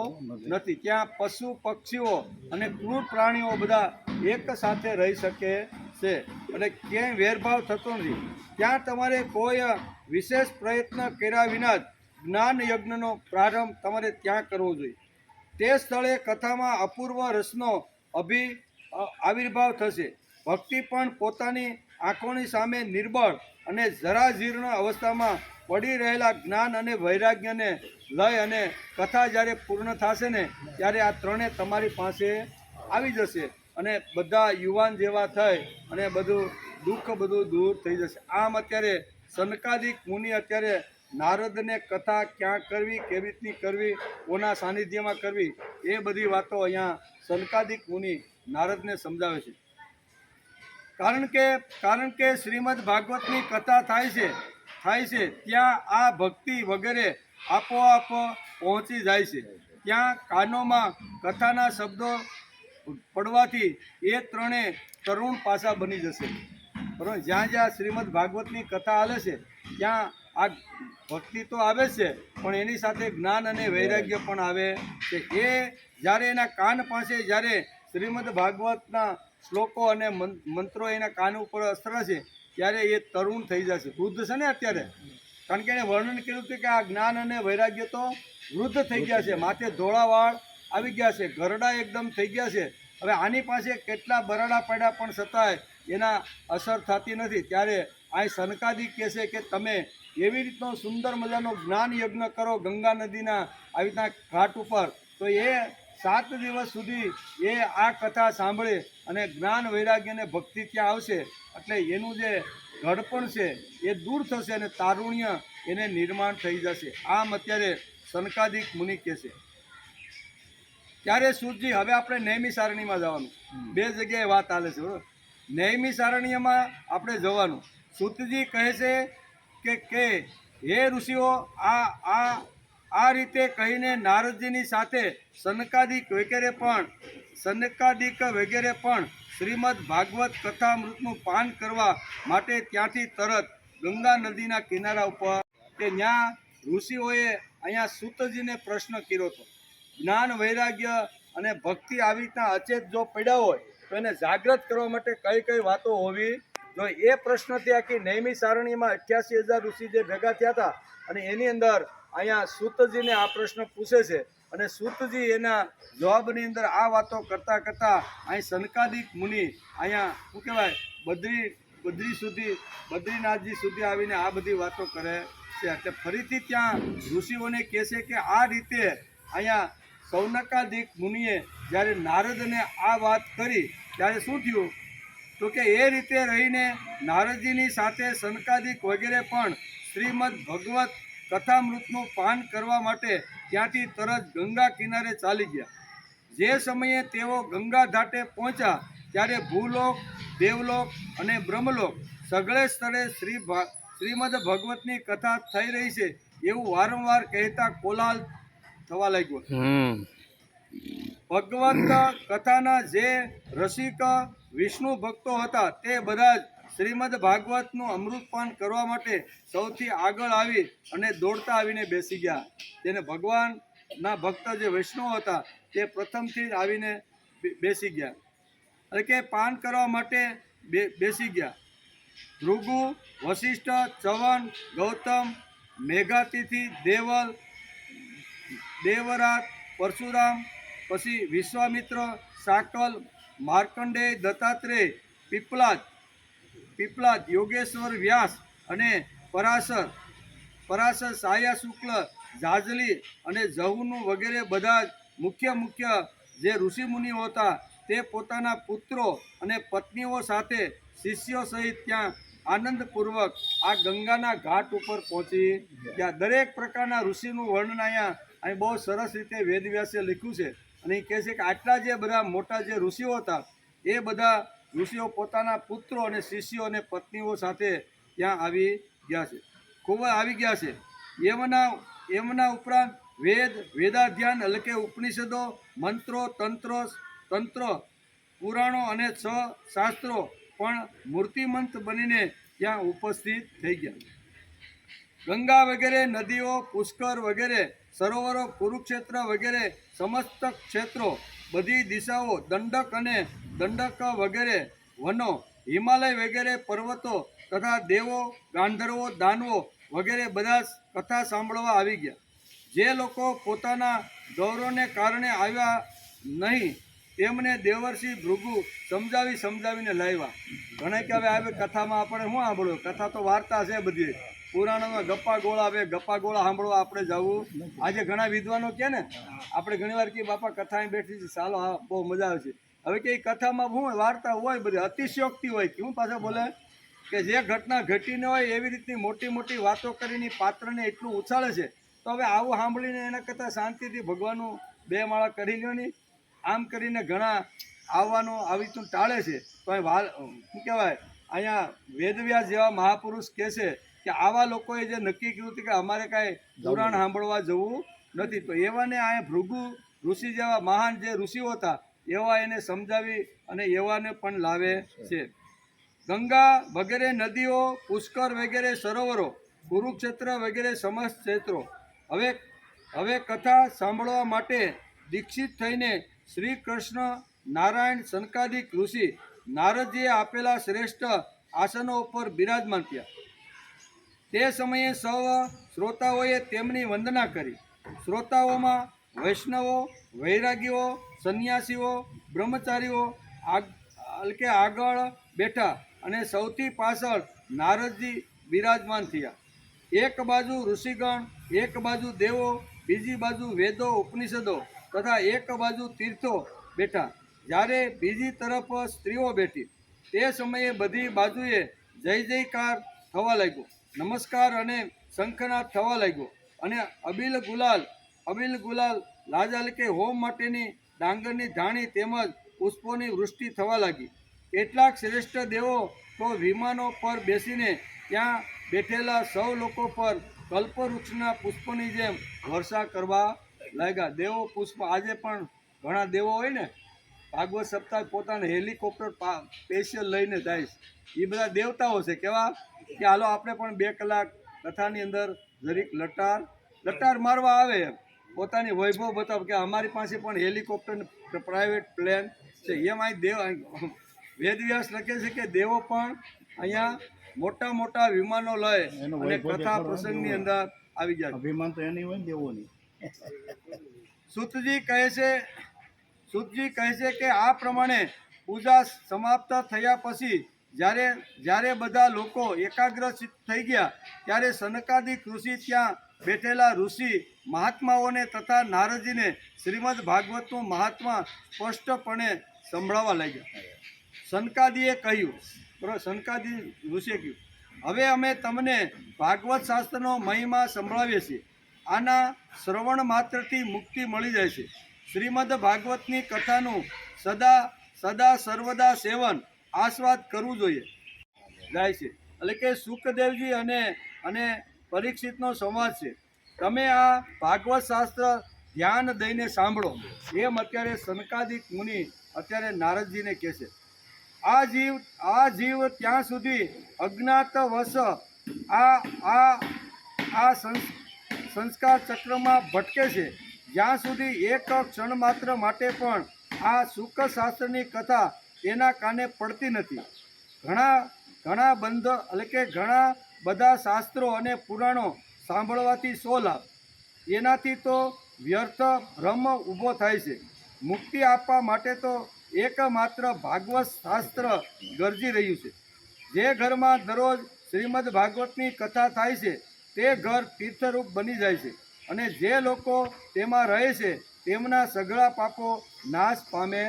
નથી. ત્યાં પશુ પક્ષીઓ અને ક્રૂર પ્રાણીઓ બધા એક સાથે રહી શકે છે, એટલે ક્યાંય વેરભાવ થતો નથી. ત્યાં તમારે કોઈ વિશેષ પ્રયત્ન કર્યા વિના જ જ્ઞાન યજ્ઞનો પ્રારંભ તમારે ત્યાં કરવો જોઈએ. તે સ્થળે કથામાં અપૂર્વ રસનો આવિર્ભાવ થશે. ભક્તિ પણ પોતાની આંખોની સામે નિર્બળ અને જરાજીર્ણ અવસ્થામાં પડી રહેલા જ્ઞાન અને વૈરાગ્યને લઈ અને કથા જ્યારે પૂર્ણ થશે ને ત્યારે આ ત્રણે તમારી પાસે આવી જશે અને બધા યુવાન જેવા થઈ અને બધું દુઃખ બધું દૂર થઈ જશે. આમ અત્યારે સનકાદિક મુનિ અત્યારે નારદને કથા ક્યાં કરવી, કેવી રીતની કરવી, કોના સાનિધ્યમાં કરવી, એ બધી વાતો અહીંયા સનકાદિક મુનિ નારદને સમજાવે છે. કારણ કે શ્રીમદ ભાગવતની કથા થાય છે ત્યાં આ ભક્તિ વગેરે આપોઆપ પહોંચી જાય છે. ત્યાં કાનોમાં કથાના શબ્દો પડવાથી એ ત્રણે તરુણ પાસા બની જશે. બરાબર, જ્યાં શ્રીમદ ભાગવતની કથા હાલે છે ત્યાં આ ભક્તિ તો આવે છે પણ એની સાથે જ્ઞાન અને વૈરાગ્ય પણ આવે છે. એ જ્યારે એના કાન પાસે જ્યારે શ્રીમદ ભાગવતના શ્લોકો અને મંત્રો એના કાન ઉપર અસરે છે ત્યારે એ તરુણ થઈ જશે. વૃદ્ધ છે ને અત્યારે, કારણ કે એને વર્ણન કર્યું હતું કે આ જ્ઞાન અને વૈરાગ્ય તો વૃદ્ધ થઈ ગયા છે, માથે ધોળા વાળ આવી ગયા છે, ગરડા એકદમ થઈ ગયા છે. હવે આની પાસે કેટલા બરાડા પડ્યા પણ છતાંય એના અસર થતી નથી. ત્યારે આ સનકાદિક કહે છે કે તમે એવી રીતનો સુંદર મજાનો જ્ઞાન યજ્ઞ કરો ગંગા નદીના આવી રીતના ઘાટ ઉપર, તો એ 7 દિવસ સુધી એ આ કથા સાંભળે અને જ્ઞાન વૈરાગ્ય અને ભક્તિ ત્યાં આવશે એટલે એનું જે ઘડપણ છે એ દૂર થશે અને તારુણ્ય એને નિર્માણ થઈ જશે. આમ અત્યારે સનકાદિક મુનિ કહે છે. ત્યારે સૂતજી, હવે આપણે નૈમિ સારણીમાં જવાનું. 2 જગ્યાએ વાત ચાલે છે, બરાબર. નૈમિ સારણીમાં આપણે જવાનું. સૂતજી કહે છે કે હે ઋષિઓ, આ રીતે કહીને નારદજીની સાથે સનકાદિક વગેરે પણ શ્રીમદ ભાગવત કથામૃતનું પાન કરવા માટે ત્યાંથી તરત ગંગા નદીના કિનારા ઉપર કે ત્યાં ઋષિઓએ અહીંયા સૂતજીને પ્રશ્ન કર્યો હતો. જ્ઞાન, વૈરાગ્ય અને ભક્તિ આવી રીતના અચેત જો પડ્યા હોય તો એને જાગૃત કરવા માટે કઈ કઈ વાતો હોવી જોઈએ. એ પ્રશ્નથી આખી નૈમિ સારણીમાં 88,000 ઋષિ જે ભેગા થયા હતા અને એની અંદર અહીંયા સૂતજીને આ પ્રશ્ન પૂછે છે અને સૂતજી એના જવાબની અંદર આ વાતો કરતાં કરતાં અહીં સનકાદિક મુનિ અહીંયા શું કહેવાય બદ્રીનાથજી સુધી આવીને આ બધી વાતો કરે છે. એટલે ફરીથી ત્યાં ઋષિઓને કહે છે કે આ રીતે અહીંયા સૌનકાદિક મુનિએ જ્યારે નારદને આ વાત કરી ત્યારે શું થયું તો કે એ રીતે રહીને નારદજીની સાથે સનકાદિક વગેરે પણ શ્રીમદ ભગવત કથામૃતનું પાન કરવા માટે ત્યાંથી તરત ગંગા કિનારે ચાલી ગયા. જે સમયે તેઓ ગંગા ઘાટે પહોંચ્યા ત્યારે ભૂલોક, દેવલોક અને બ્રહ્મલોક સગળે સ્થળે શ્રીમદ ભગવતની કથા થઈ રહી છે એવું વારંવાર કહેતા કોલાહલ થવા લાગ્યો. ભગવત કથાના જે રસિક વિષ્ણુ ભક્તો હતા તે બધા જ શ્રીમદ ભાગવતનું અમૃતપાન કરવા માટે સૌથી આગળ આવી અને દોડતા આવીને બેસી ગયા. તેને ભગવાનના ભક્ત જે વૈષ્ણવ હતા તે પ્રથમથી જ આવીને બેસી ગયા એટલે કે પાન કરવા માટે બેસી ગયા. ભૃગુ, વશિષ્ઠ, ચવન, ગૌતમ, મેઘાતિથિ, દેવલ, દેવરાત, પરશુરામ, પછી વિશ્વામિત્ર, સાકલ, માર્કંડેય, દત્તાત્રેય, પીપલાદ, યોગેશ્વર, વ્યાસ અને પરાશર, સાયા શુક્લ, જાજલી અને જહુનું વગેરે બધા જ મુખ્ય જે ઋષિમુનિઓ હતા તે પોતાના પુત્રો અને પત્નીઓ સાથે શિષ્યો સહિત ત્યાં આનંદપૂર્વક આ ગંગાના ઘાટ ઉપર પહોંચી ગયા. દરેક પ્રકારના ઋષિનું વર્ણન અહીં બહુ સરસ રીતે વેદવ્યાસે લખ્યું છે અને એ કહે છે કે આટલા જે બધા મોટા જે ઋષિઓ હતા એ બધા ઋષિઓ પોતાના પુત્રો અને શિષ્યો અને પત્નીઓ સાથે ત્યાં આવી ગયા છે. એમના ઉપરાંત વેદાધ્યાન એટલે કે ઉપનિષદો, મંત્રો, તંત્ર, પુરાણો અને 6 શાસ્ત્રો પણ મૂર્તિમંત બનીને ત્યાં ઉપસ્થિત થઈ ગયા. ગંગા વગેરે નદીઓ, પુષ્કર વગેરે સરોવરો, કુરુક્ષેત્ર વગેરે સમસ્ત ક્ષેત્રો, બધી દિશાઓ, દંડક વગેરે વનો, હિમાલય વગેરે પર્વતો તથા દેવો, ગાંધર્વો, દાનવો વગેરે બધા કથા સાંભળવા આવી ગયા. જે લોકો પોતાના ગૌરવને કારણે આવ્યા નહીં તેમને દેવર્ષિ ભૃગુ સમજાવીને લાવ્યા. ઘણા કે હવે આવે કથામાં આપણે શું સાંભળ્યું, કથા તો વાર્તા છે બધી, પુરાણોમાં ગપ્પા ગોળા સાંભળવા આપણે જવું. આજે ઘણા વિદ્વાનો કહે ને આપણે ઘણીવાર કે બાપા કથા બેઠી છે ચાલો હા બહુ મજા આવે છે. હવે કે કથામાં શું વાર્તા હોય બધી અતિશયોક્તિ હોય કે હું પાછા બોલે કે જે ઘટના ઘટીને હોય એવી રીતની મોટી વાતો કરીને પાત્રને એટલું ઉછાળે છે. તો હવે આવું સાંભળીને એના કરતાં શાંતિથી ભગવાનનું 2 માળા કરી લ્યો નહીં. આમ કરીને ઘણા આવવાનું આવી રીતનું ટાળે છે. તો શું કહેવાય અહીંયા વેદવ્યાસ જેવા મહાપુરુષ કહે છે કે આવા લોકોએ જે નક્કી કર્યું હતું કે અમારે કાંઈ પુરાણ સાંભળવા જવું નથી તો એવાને અહીંયા ભૃગુ ઋષિ જેવા મહાન જે ઋષિઓ હતા એવા એને સમજાવી અને એવાને પણ લાવે છે. ગંગા વગેરે નદીઓ, પુષ્કર વગેરે સરોવરો, કુરુક્ષેત્ર વગેરે સમસ્ત ક્ષેત્રો હવે કથા સાંભળવા માટે દીક્ષિત થઈને શ્રી કૃષ્ણ, નારાયણ, સનકાદિક ઋષિ નારદજીએ આપેલા શ્રેષ્ઠ આસનો ઉપર બિરાજમાન થયા. તે સમયે સૌ શ્રોતાઓએ તેમની વંદના કરી. શ્રોતાઓમાં વૈષ્ણવો, વૈરાગીઓ, સંન્યાસીઓ, બ્રહ્મચારીઓ આગળ બેઠા અને સૌથી પાછળ નારદજી બિરાજમાન થયા. એક બાજુ ઋષિગણ, એક બાજુ દેવો, બીજી બાજુ વેદો, ઉપનિષદો તથા એક બાજુ તીર્થો બેઠા. જ્યારે બીજી તરફ સ્ત્રીઓ બેઠી તે સમયે બધી બાજુએ જય જયકાર થવા લાગ્યો, નમસ્કાર અને શંખનાદ થવા લાગ્યો અને અબિલ ગુલાલ લાજાલ કે હોમ માટેની ડાંગરની ધાણી તેમજ પુષ્પોની વૃષ્ટિ થવા લાગી. કેટલાક શ્રેષ્ઠ દેવો તો વિમાનો પર બેસીને ત્યાં બેઠેલા સૌ લોકો પર કલ્પવૃક્ષના પુષ્પોની જેમ વર્ષા કરવા લાગ્યા. દેવો પુષ્પ આજે પણ ઘણા દેવો હોય ને ભાગવત સપ્તાહ પોતાને હેલિકોપ્ટર સ્પેશિયલ લઈને જાય એ બધા દેવતાઓ છે. કેવા કે હાલો આપણે પણ 2 કલાક કથાની અંદર જરીક લટાર મારવા આવે, પોતાની વૈભવ બતાવ કે અમારી પાસે પણ હેલિકોપ્ટર પ્રાઇવેટ પ્લેન છે. એમાં દેવ વેદવ્યાસ લખે છે કે દેવો પણ અહીંયા મોટા મોટા વિમાનો લઈ અને કથા પ્રસંગની અંદર આવી જાય. અભિમાન તો એની હોય ને દેવોની. સુતજી કહે છે કે આ પ્રમાણે પૂજા સમાપ્ત થયા પછી જ્યારે બધા લોકો એકાગ્રચિત્ત થઈ ગયા ત્યારે સનકાદિક ઋષિ ત્યાં બેઠેલા ઋષિ મહાત્માઓને તથા નારદજીને શ્રીમદ ભાગવતનું મહાત્મા સ્પષ્ટપણે સંભળાવવા લાગ્યા. સનકાદીએ કહ્યું, બરાબર, સનકાદી ઋષિએ કહ્યું, હવે અમે તમને ભાગવત શાસ્ત્રનો મહિમા સંભળાવીએ છીએ. આના શ્રવણ માત્રથી મુક્તિ મળી જાય છે. શ્રીમદ ભાગવતની કથાનું સદા સર્વદા સેવન આસ્વાદ કરવું જોઈએ જાય છે. એટલે કે સુખદેવજી અને પરીક્ષિતનો સંવાદ છે. તમે આ ભાગવત શાસ્ત્ર ધ્યાન દઈને સાંભળો, એમ અત્યારે સનકાદિક મુનિ અત્યારે નારદજીને કહે છે. આ જીવ ત્યાં સુધી અજ્ઞાતવશ આ સંસ્કાર ચક્રમાં ભટકે છે જ્યાં સુધી એક ક્ષણ માત્ર માટે પણ આ સુખ શાસ્ત્રની કથા તેના કાને પડતી નથી. ઘણા બધા શાસ્ત્રો અને પુરાણો સાંભળવાથી શો લાભ? એનાથી તો વ્યર્થ ભ્રમ ઊભો થાય છે. મુક્તિ આપવા માટે તો એકમાત્ર ભાગવત શાસ્ત્ર ગરજી રહ્યું છે. જે ઘરમાં દરરોજ શ્રીમદ ભાગવતની કથા થાય છે તે ઘર તીર્થરૂપ બની જાય છે અને જે લોકો તેમાં રહે છે તેમના સઘળા પાપો નાશ પામે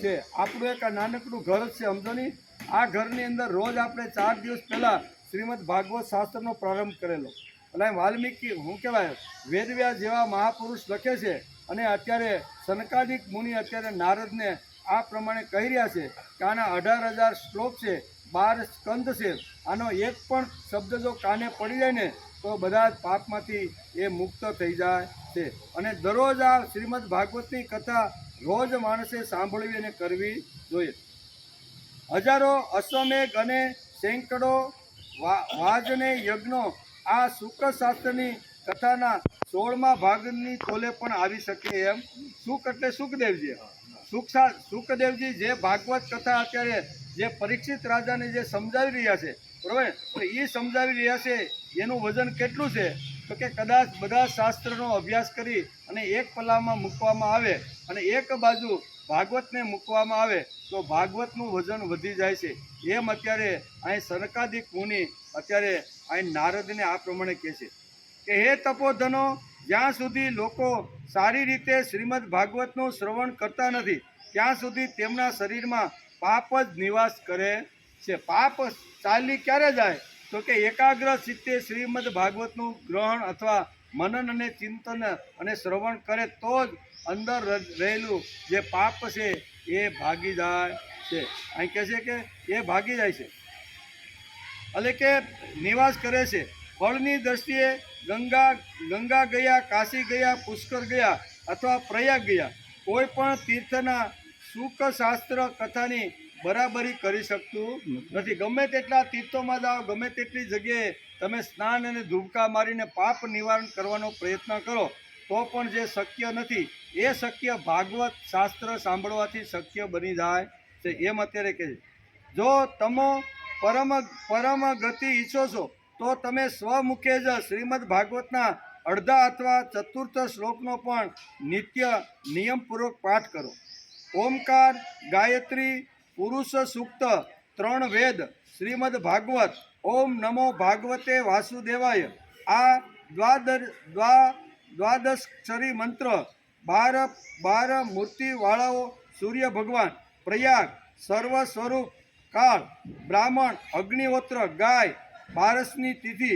છે. આપણું એક નાનકડું ઘર જ છે, સમજો નહીં. આ ઘરની અંદર રોજ આપણે 4 દિવસ પહેલાં શ્રીમદ ભાગવત શાસ્ત્રનો પ્રારંભ કરેલો. એટલે વાલ્મીકી શું કહેવાય, વેદવ્યાસ જેવા મહાપુરુષ લખે છે અને અત્યારે સનકાદિક મુનિ અત્યારે નારદને આ પ્રમાણે કહી રહ્યા છે કે આના 18,000 શ્લોક છે, 12 સ્કંદ છે. આનો એક પણ શબ્દ જો કાને પડી જાય ને તો બધા જ પાપમાંથી એ મુક્ત થઈ જાય છે. અને દરરોજ આ શ્રીમદ ભાગવતની કથા રોજ માણસે સાંભળવી અને કરવી જોઈએ. હજારો અશ્વમેઘ અને સેંકડો વાજને યજ્ઞો આ સુખ શાસ્ત્રની કથાના 16મા ભાગની તોલે પણ આવી શકે એમ. સુખ એટલે સુખદેવજી. સુખદેવજી જે ભાગવત કથા અત્યારે જે પરીક્ષિત રાજાને જે સમજાવી રહ્યા છે, બરાબર, તો એ સમજાવી રહ્યા છે એનું વજન કેટલું છે? તો કે કદાચ બધા શાસ્ત્રનો અભ્યાસ કરી અને એક પલ્લામાં મૂકવામાં આવે અને એક બાજુ ભાગવતને મૂકવામાં આવે તો ભાગવતનું વજન વધી જાય છે. એમ અત્યારે અહીં સનકાદિક મુનિ અત્યારે અહીં નારદને આ પ્રમાણે કહે છે કે હે તપોધનો, જ્યાં સુધી લોકો સારી રીતે શ્રીમદ ભાગવતનું શ્રવણ કરતા નથી ત્યાં સુધી તેમના શરીરમાં પાપ જ નિવાસ કરે છે. પાપ ચાલી ક્યારે જાય? તો કે એકાગ્ર ચિત્તે શ્રીમદ ભાગવતનું ગ્રહણ અથવા મનન અને ચિંતન અને શ્રવણ કરે તો જ અંદર રહેલું જે પાપ છે એ ભાગી જાય છે. અહીં કહે છે કે એ ભાગી જાય છે, એટલે કે નિવાસ કરે છે. ફળની દ્રષ્ટિએ ગંગા ગયા, કાશી ગયા, પુષ્કર ગયા અથવા પ્રયાગ ગયા, કોઈ પણ તીર્થના સુખ શાસ્ત્ર કથાની બરાબરી કરી શકતું નથી. ગમે તેટલા તીર્થોમાં જાઓ, ગમે તેટલી જગ્યાએ તમે સ્નાન અને ધૂબકા મારીને પાપ નિવારણ કરવાનો પ્રયત્ન કરો તો પણ જે શક્ય નથી એ શક્ય ભાગવત શાસ્ત્ર સાંભળવાથી શક્ય બની જાય છે. એમ અત્યારે કહે છે. જો તમે પરમ ગતિ ઈચ્છો છો તો તમે સ્વમુખે જ શ્રીમદ ભાગવતના અડધા અથવા ચતુર્થ શ્લોકનો પણ નિત્ય નિયમપૂર્વક પાઠ કરો. ઓમકાર, ગાયત્રી, પુરુષ સૂક્ત, 3 વેદ, શ્રીમદ ભાગવત, ઓમ નમો ભાગવતે વાસુદેવાય, આ દ્વાદશક્ષરી મંત્ર, 12 મૂર્તિવાળાઓ સૂર્ય ભગવાન, પ્રયાગ, સર્વ સ્વરૂપ, કાળ, બ્રાહ્મણ, અગ્નિહોત્ર, ગાય, બારસની તિથિ,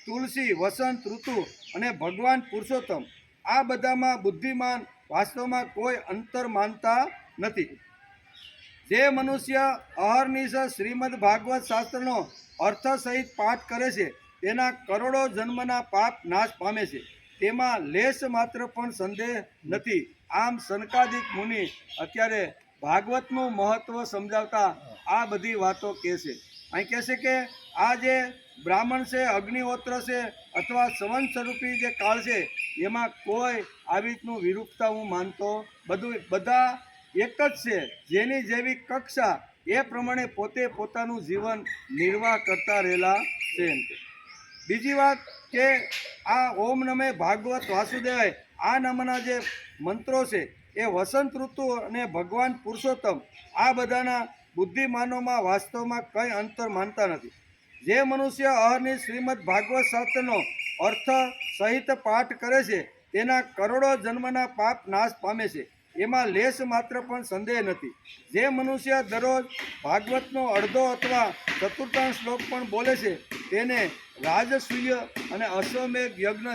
તુલસી, વસંત ઋતુ અને ભગવાન પુરુષોત્તમ, આ બધામાં બુદ્ધિમાન વાસ્તવમાં કોઈ અંતર માનતા નથી. જે મનુષ્ય અહર્નિશ શ્રીમદ ભાગવત શાસ્ત્રનો અર્થ સહિત પાઠ કરે છે તેના કરોડો જન્મના પાપ નાશ પામે છે, તેમાં લેશ માત્ર પણ સંદેહ નથી. આમ સનકાદિક મુનિ અત્યારે ભાગવતનું મહત્ત્વ સમજાવતા આ બધી વાતો કહે છે. અહીં કહે છે કે આ જે બ્રાહ્મણ છે, અગ્નિહોત્ર છે અથવા સંવંત સ્વરૂપી જે કાળ છે એમાં કોઈ આવી રીતનું વિરૂપતા હું માનતો બધા એક જ છે. જેની જેવી કક્ષા એ પ્રમાણે પોતે પોતાનું જીવન નિર્વાહ કરતા રહેલા છે. બીજી વાત કે આ ઓમ નમે ભાગવત વાસુદેવાય આ નામના જે મંત્રો છે એ વસંત ઋતુ અને ભગવાન પુરુષોત્તમ આ બધાના બુદ્ધિમાનોમાં વાસ્તવમાં કંઈ અંતર માનતા નથી. જે મનુષ્ય અહર્નિશ શ્રીમદ ભાગવત શાસ્ત્રનો અર્થ સહિત પાઠ કરે છે તેના કરોડો જન્મના પાપ નાશ પામે છે, એમાં લેશ માત્ર પણ સંદેહ નથી. જે મનુષ્ય દરરોજ ભાગવતનો અડધો અથવા ચતુર્થાંશ શ્લોક પણ બોલે છે તેને રાજસૂય અને અશ્વમેઘ યજ્ઞ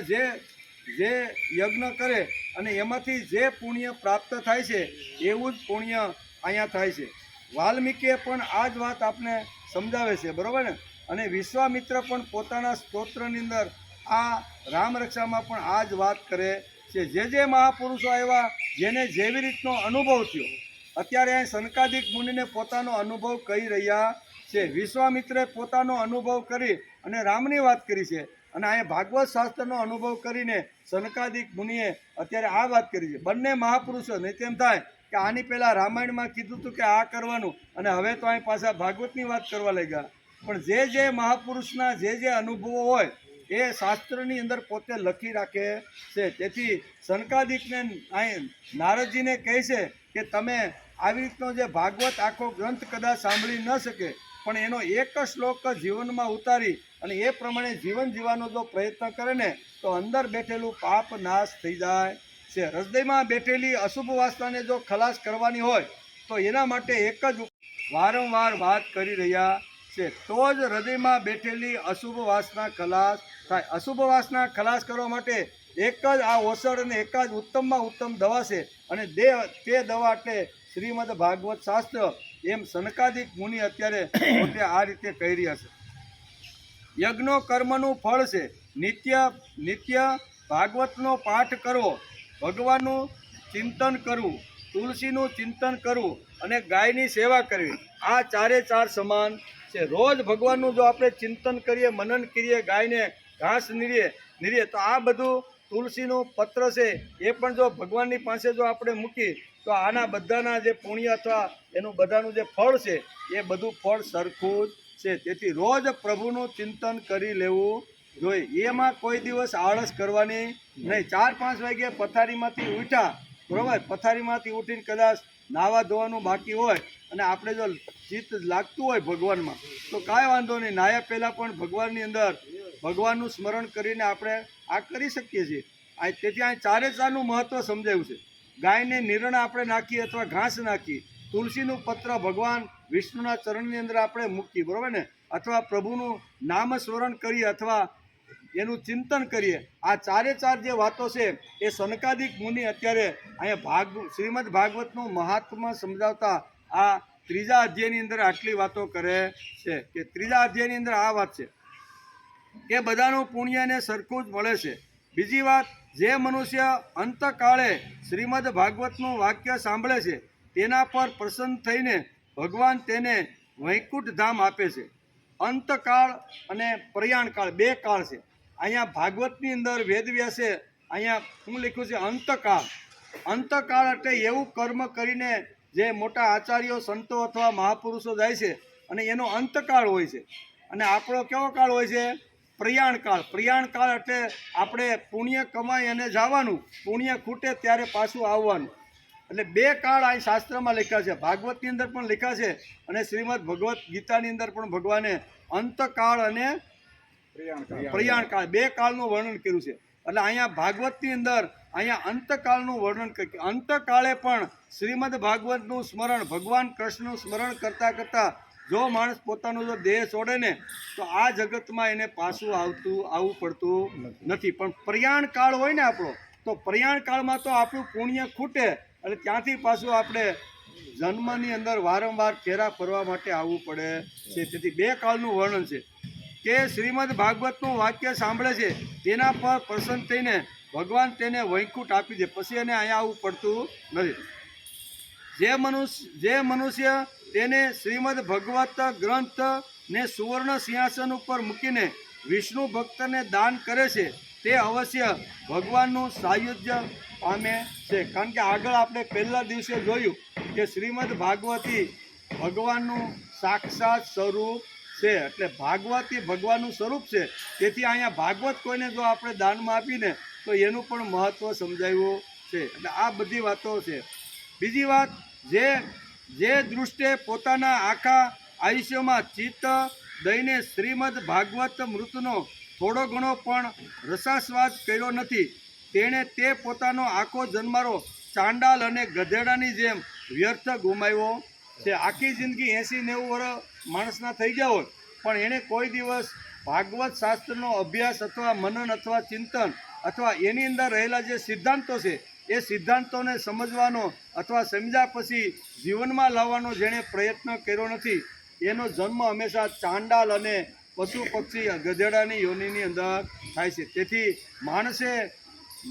જે યજ્ઞ કરે અને એમાંથી જે પુણ્ય પ્રાપ્ત થાય છે એવું જ પુણ્ય અહીંયા થાય છે. વાલ્મીકીએ પણ આ જ વાત આપને સમજાવે છે, બરાબર ને. અને વિશ્વામિત્ર પણ પોતાના સ્તોત્રની અંદર આ રામરક્ષામાં પણ આ જ વાત કરે છે. જે મહાપુરુષો આવ્યા જેને જેવી રીતનો અનુભવ થયો, અત્યારે અહીં સનકાદિક મુનિને પોતાનો અનુભવ કહી રહ્યા છે. વિશ્વામિત્રે પોતાનો અનુભવ કરી અને રામની વાત કરી છે, અને અહીંયા ભાગવત શાસ્ત્રનો અનુભવ કરીને સનકાદિક મુનિએ અત્યારે આ વાત કરી છે. બંને મહાપુરુષો, નહીં તેમ થાય કે આની પહેલાં રામાયણમાં કીધું હતું કે આ કરવાનું અને હવે તો અહીં પાછા ભાગવતની વાત કરવા લાગ્યા. પણ જે મહાપુરુષના જે અનુભવો હોય એ શાસ્ત્રની અંદર પોતે લખી રાખે છે. તેથી સનકાદિકને નારદજીને કહે છે કે તમે આવી રીતનો જે ભાગવત આખો ગ્રંથ કદાચ સાંભળી ન શકે પણ એનો એક શ્લોક જીવનમાં ઉતારી અને એ પ્રમાણે જીવન જીવવાનો જો પ્રયત્ન કરે ને તો અંદર બેઠેલું પાપ નાશ થઈ જાય છે. હૃદયમાં બેઠેલી અશુભ વાસનાને જો ખલાસ કરવાની હોય તો એના માટે એક જ વારંવાર વાત કરી રહ્યા છે, તો જ હૃદયમાં બેઠેલી અશુભ વાસના ખલાસ થાય. અશુભ વાસના ખલાસ કરવા માટે એક જ આ ઓસડ અને એક જ ઉત્તમમાં ઉત્તમ દવા છે, અને તે દવા એટલે શ્રીમદ ભાગવત શાસ્ત્ર. એમ સનકાદિક મુનિ અત્યારે પોતે આ રીતે કહી રહ્યા છે. યજ્ઞો કર્મનું ફળ છે. નિત્ય ભાગવતનો પાઠ કરવો, ભગવાનનું ચિંતન કરવું, તુલસીનું ચિંતન કરવું અને ગાયની સેવા કરવી, આ ચારે ચાર સમાન છે. રોજ ભગવાનનું જો આપણે ચિંતન કરીએ, મનન કરીએ, ગાયને ઘાસ નીરીએ તો આ બધું તુલસીનું પત્ર છે એ પણ જો ભગવાનની પાસે જો આપણે મૂકી તો આના બધાના જે પુણ્ય અથવા એનું બધાનું જે ફળ છે એ બધું ફળ સરખું જ છે. તેથી રોજ પ્રભુનું ચિંતન કરી લેવું જોઈએ. એમાં કોઈ દિવસ આળસ કરવાની નહીં. 4-5 વાગે પથારીમાંથી ઉઠ્યા, બરાબર, પથારીમાંથી ઉઠીને કદાચ નાવા ધોવાનું બાકી હોય અને આપણે જો ચિત્ત લાગતું હોય ભગવાનમાં તો કાંઈ વાંધો નહીં. નાયા પહેલાં પણ ભગવાનની અંદર ભગવાનનું સ્મરણ કરીને આપણે આ કરી શકીએ છીએ. તેથી આ ચારે ચારનું મહત્ત્વ સમજાયું છે. ગાયને નિરણ આપણે નાખીએ અથવા ઘાસ નાખી, તુલસીનું પત્ર ભગવાન વિષ્ણુના ચરણની અંદર આપણે મૂકીએ, બરાબર ને, અથવા પ્રભુનું નામ સ્મરણ કરીએ અથવા એનું ચિંતન કરીએ. આ ચારે ચાર જે વાતો છે એ સનકાદિક મુનિ અત્યારે અહીંયા શ્રીમદ ભાગવતનું મહાત્મા સમજાવતા આ 3જા અધ્યાયની અંદર આટલી વાતો કરે છે. કે 3જા અધ્યાયની અંદર આ વાત છે કે બધાનું પુણ્યને સરખું જ મળે છે. બીજી વાત, જે મનુષ્ય અંતકાળે શ્રીમદ ભાગવતનું વાક્ય સાંભળે છે તેના પર પ્રસન્ન થઈને ભગવાન તેને વૈકુંઠ ધામ આપે છે. અંતકાળ અને પ્રયાણકાળ 2 કાળ છે. અહીંયા ભાગવતની અંદર વેદવ્યાસે અહીંયા શું લખ્યું છે? અંતકાળ. અંતકાળ એટલે એવું કર્મ કરીને જે મોટા આચાર્યો, સંતો અથવા મહાપુરુષો જાય છે અને એનો અંતકાળ હોય છે. અને આપણો કેવો કાળ હોય છે? પ્રયાણકાળ. પ્રયાણકાળ એટલે આપણે પુણ્ય કમાઈ અને જવાનું, પુણ્ય ખૂટે ત્યારે પાછું આવવાનું. એટલે 2 કાળ આ શાસ્ત્રમાં લખ્યા છે. ભાગવતની અંદર પણ લખ્યા છે અને શ્રીમદ ભગવદ્ ગીતાની અંદર પણ ભગવાને અંતકાળ અને પ્રયાણકાળ 2 કાળનું વર્ણન કર્યું છે. એટલે અહીંયા ભાગવતની અંદર અહીંયા અંતકાળનું વર્ણન કર્યું. અંતકાળે પણ શ્રીમદ ભાગવતનું સ્મરણ, ભગવાન કૃષ્ણનું સ્મરણ કરતાં જો માણસ પોતાનો જો દેહ છોડે ને તો આ જગતમાં એને પાછું આવવું પડતું નથી. પણ પ્રયાણ કાળ હોય ને આપણો, તો પ્રયાણ કાળમાં તો આપણું પુણ્ય ખૂટે અને ત્યાંથી પાછું આપણે જન્મની અંદર વારંવાર ફેરા ફરવા માટે આવવું પડે છે. તેથી 2 કાળનું વર્ણન છે કે શ્રીમદ ભાગવતનું વાક્ય સાંભળે છે તેના પર પ્રસન્ન થઈને ભગવાન તેને વૈકુંઠ આપી દે, પછી એને અહીંયા આવવું પડતું નથી. જે મનુષ્ય તેને શ્રીમદ ભગવત ગ્રંથ ને સુવર્ણ સિંહાસન ઉપર મૂકીને વિષ્ણુ ભક્તને દાન કરે છે તે અવશ્ય ભગવાનનું સાયુજ્ય પામે છે. કારણ કે આગળ આપણે પહેલા દિવસે જોયું કે શ્રીમદ ભાગવતી ભગવાનનું સાક્ષાત સ્વરૂપ છે, એટલે ભાગવતી ભગવાનનું સ્વરૂપ છે. તેથી અહીંયા ભાગવત કોઈને જો આપણે દાનમાં આપીને તો એનું પણ મહત્ત્વ સમજાવ્યું છે. એટલે આ બધી વાતો છે. બીજી વાત, જે દૃષ્ટિએ પોતાના આખા આયુષ્યમાં ચિત્ત દઈને શ્રીમદ ભાગવત મૃતનો થોડો ઘણો પણ રસાસ્વાદ કર્યો નથી, તેણે તે પોતાનો આખો જન્મારો ચાંડાલ અને ગધેડાની જેમ વ્યર્થ ગુમાવ્યો છે. આખી જિંદગી 80-90 વર્ષ માણસના થઈ ગયા હોય પણ એણે કોઈ દિવસ ભાગવત શાસ્ત્રનો અભ્યાસ અથવા મનન અથવા ચિંતન અથવા એની અંદર રહેલા જે સિદ્ધાંતો છે એ સિદ્ધાંતોને સમજવાનો અથવા સમજ્યા પછી જીવનમાં લાવવાનો જેણે પ્રયત્ન કર્યો નથી, એનો જન્મ હંમેશા ચાંડાલ અને પશુ પક્ષી ગધેડાની યોનિની અંદર થાય છે. તેથી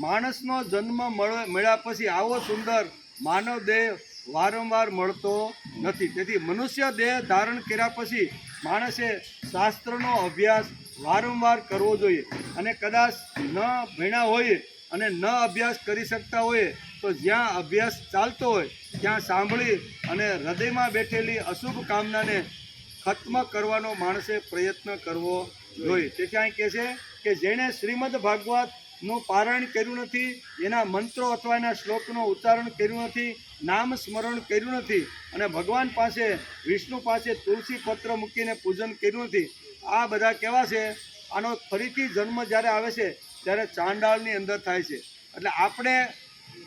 માણસનો જન્મ મળ્યા પછી આવો સુંદર માનવ દેહ વારંવાર મળતો નથી. તેથી મનુષ્ય દેહ ધારણ કર્યા પછી માણસે શાસ્ત્રનો અભ્યાસ વારંવાર કરવો જોઈએ. અને કદાચ ન ભણ્યા હોઈએ અને ન અભ્યાસ કરી શકતા હોઈએ તો જ્યાં અભ્યાસ ચાલતો હોય ત્યાં સાંભળી અને હૃદયમાં બેઠેલી અશુભ કામનાને ખત્મ કરવાનો માણસે પ્રયત્ન કરવો જોઈએ. તેથી અહીં કહે છે કે જેણે શ્રીમદ ભાગવતનું પારાયણ કર્યું નથી, એના મંત્રો અથવા એના શ્લોકનું ઉચ્ચારણ કર્યું નથી, નામ સ્મરણ કર્યું નથી અને ભગવાન પાસે વિષ્ણુ પાસે તુલસી પત્ર મૂકીને પૂજન કર્યું નથી, આ બધા કેવા છે? આનો ફરીથી જન્મ જ્યારે આવે છે ત્યારે ચાંડાળની અંદર થાય છે. એટલે આપણે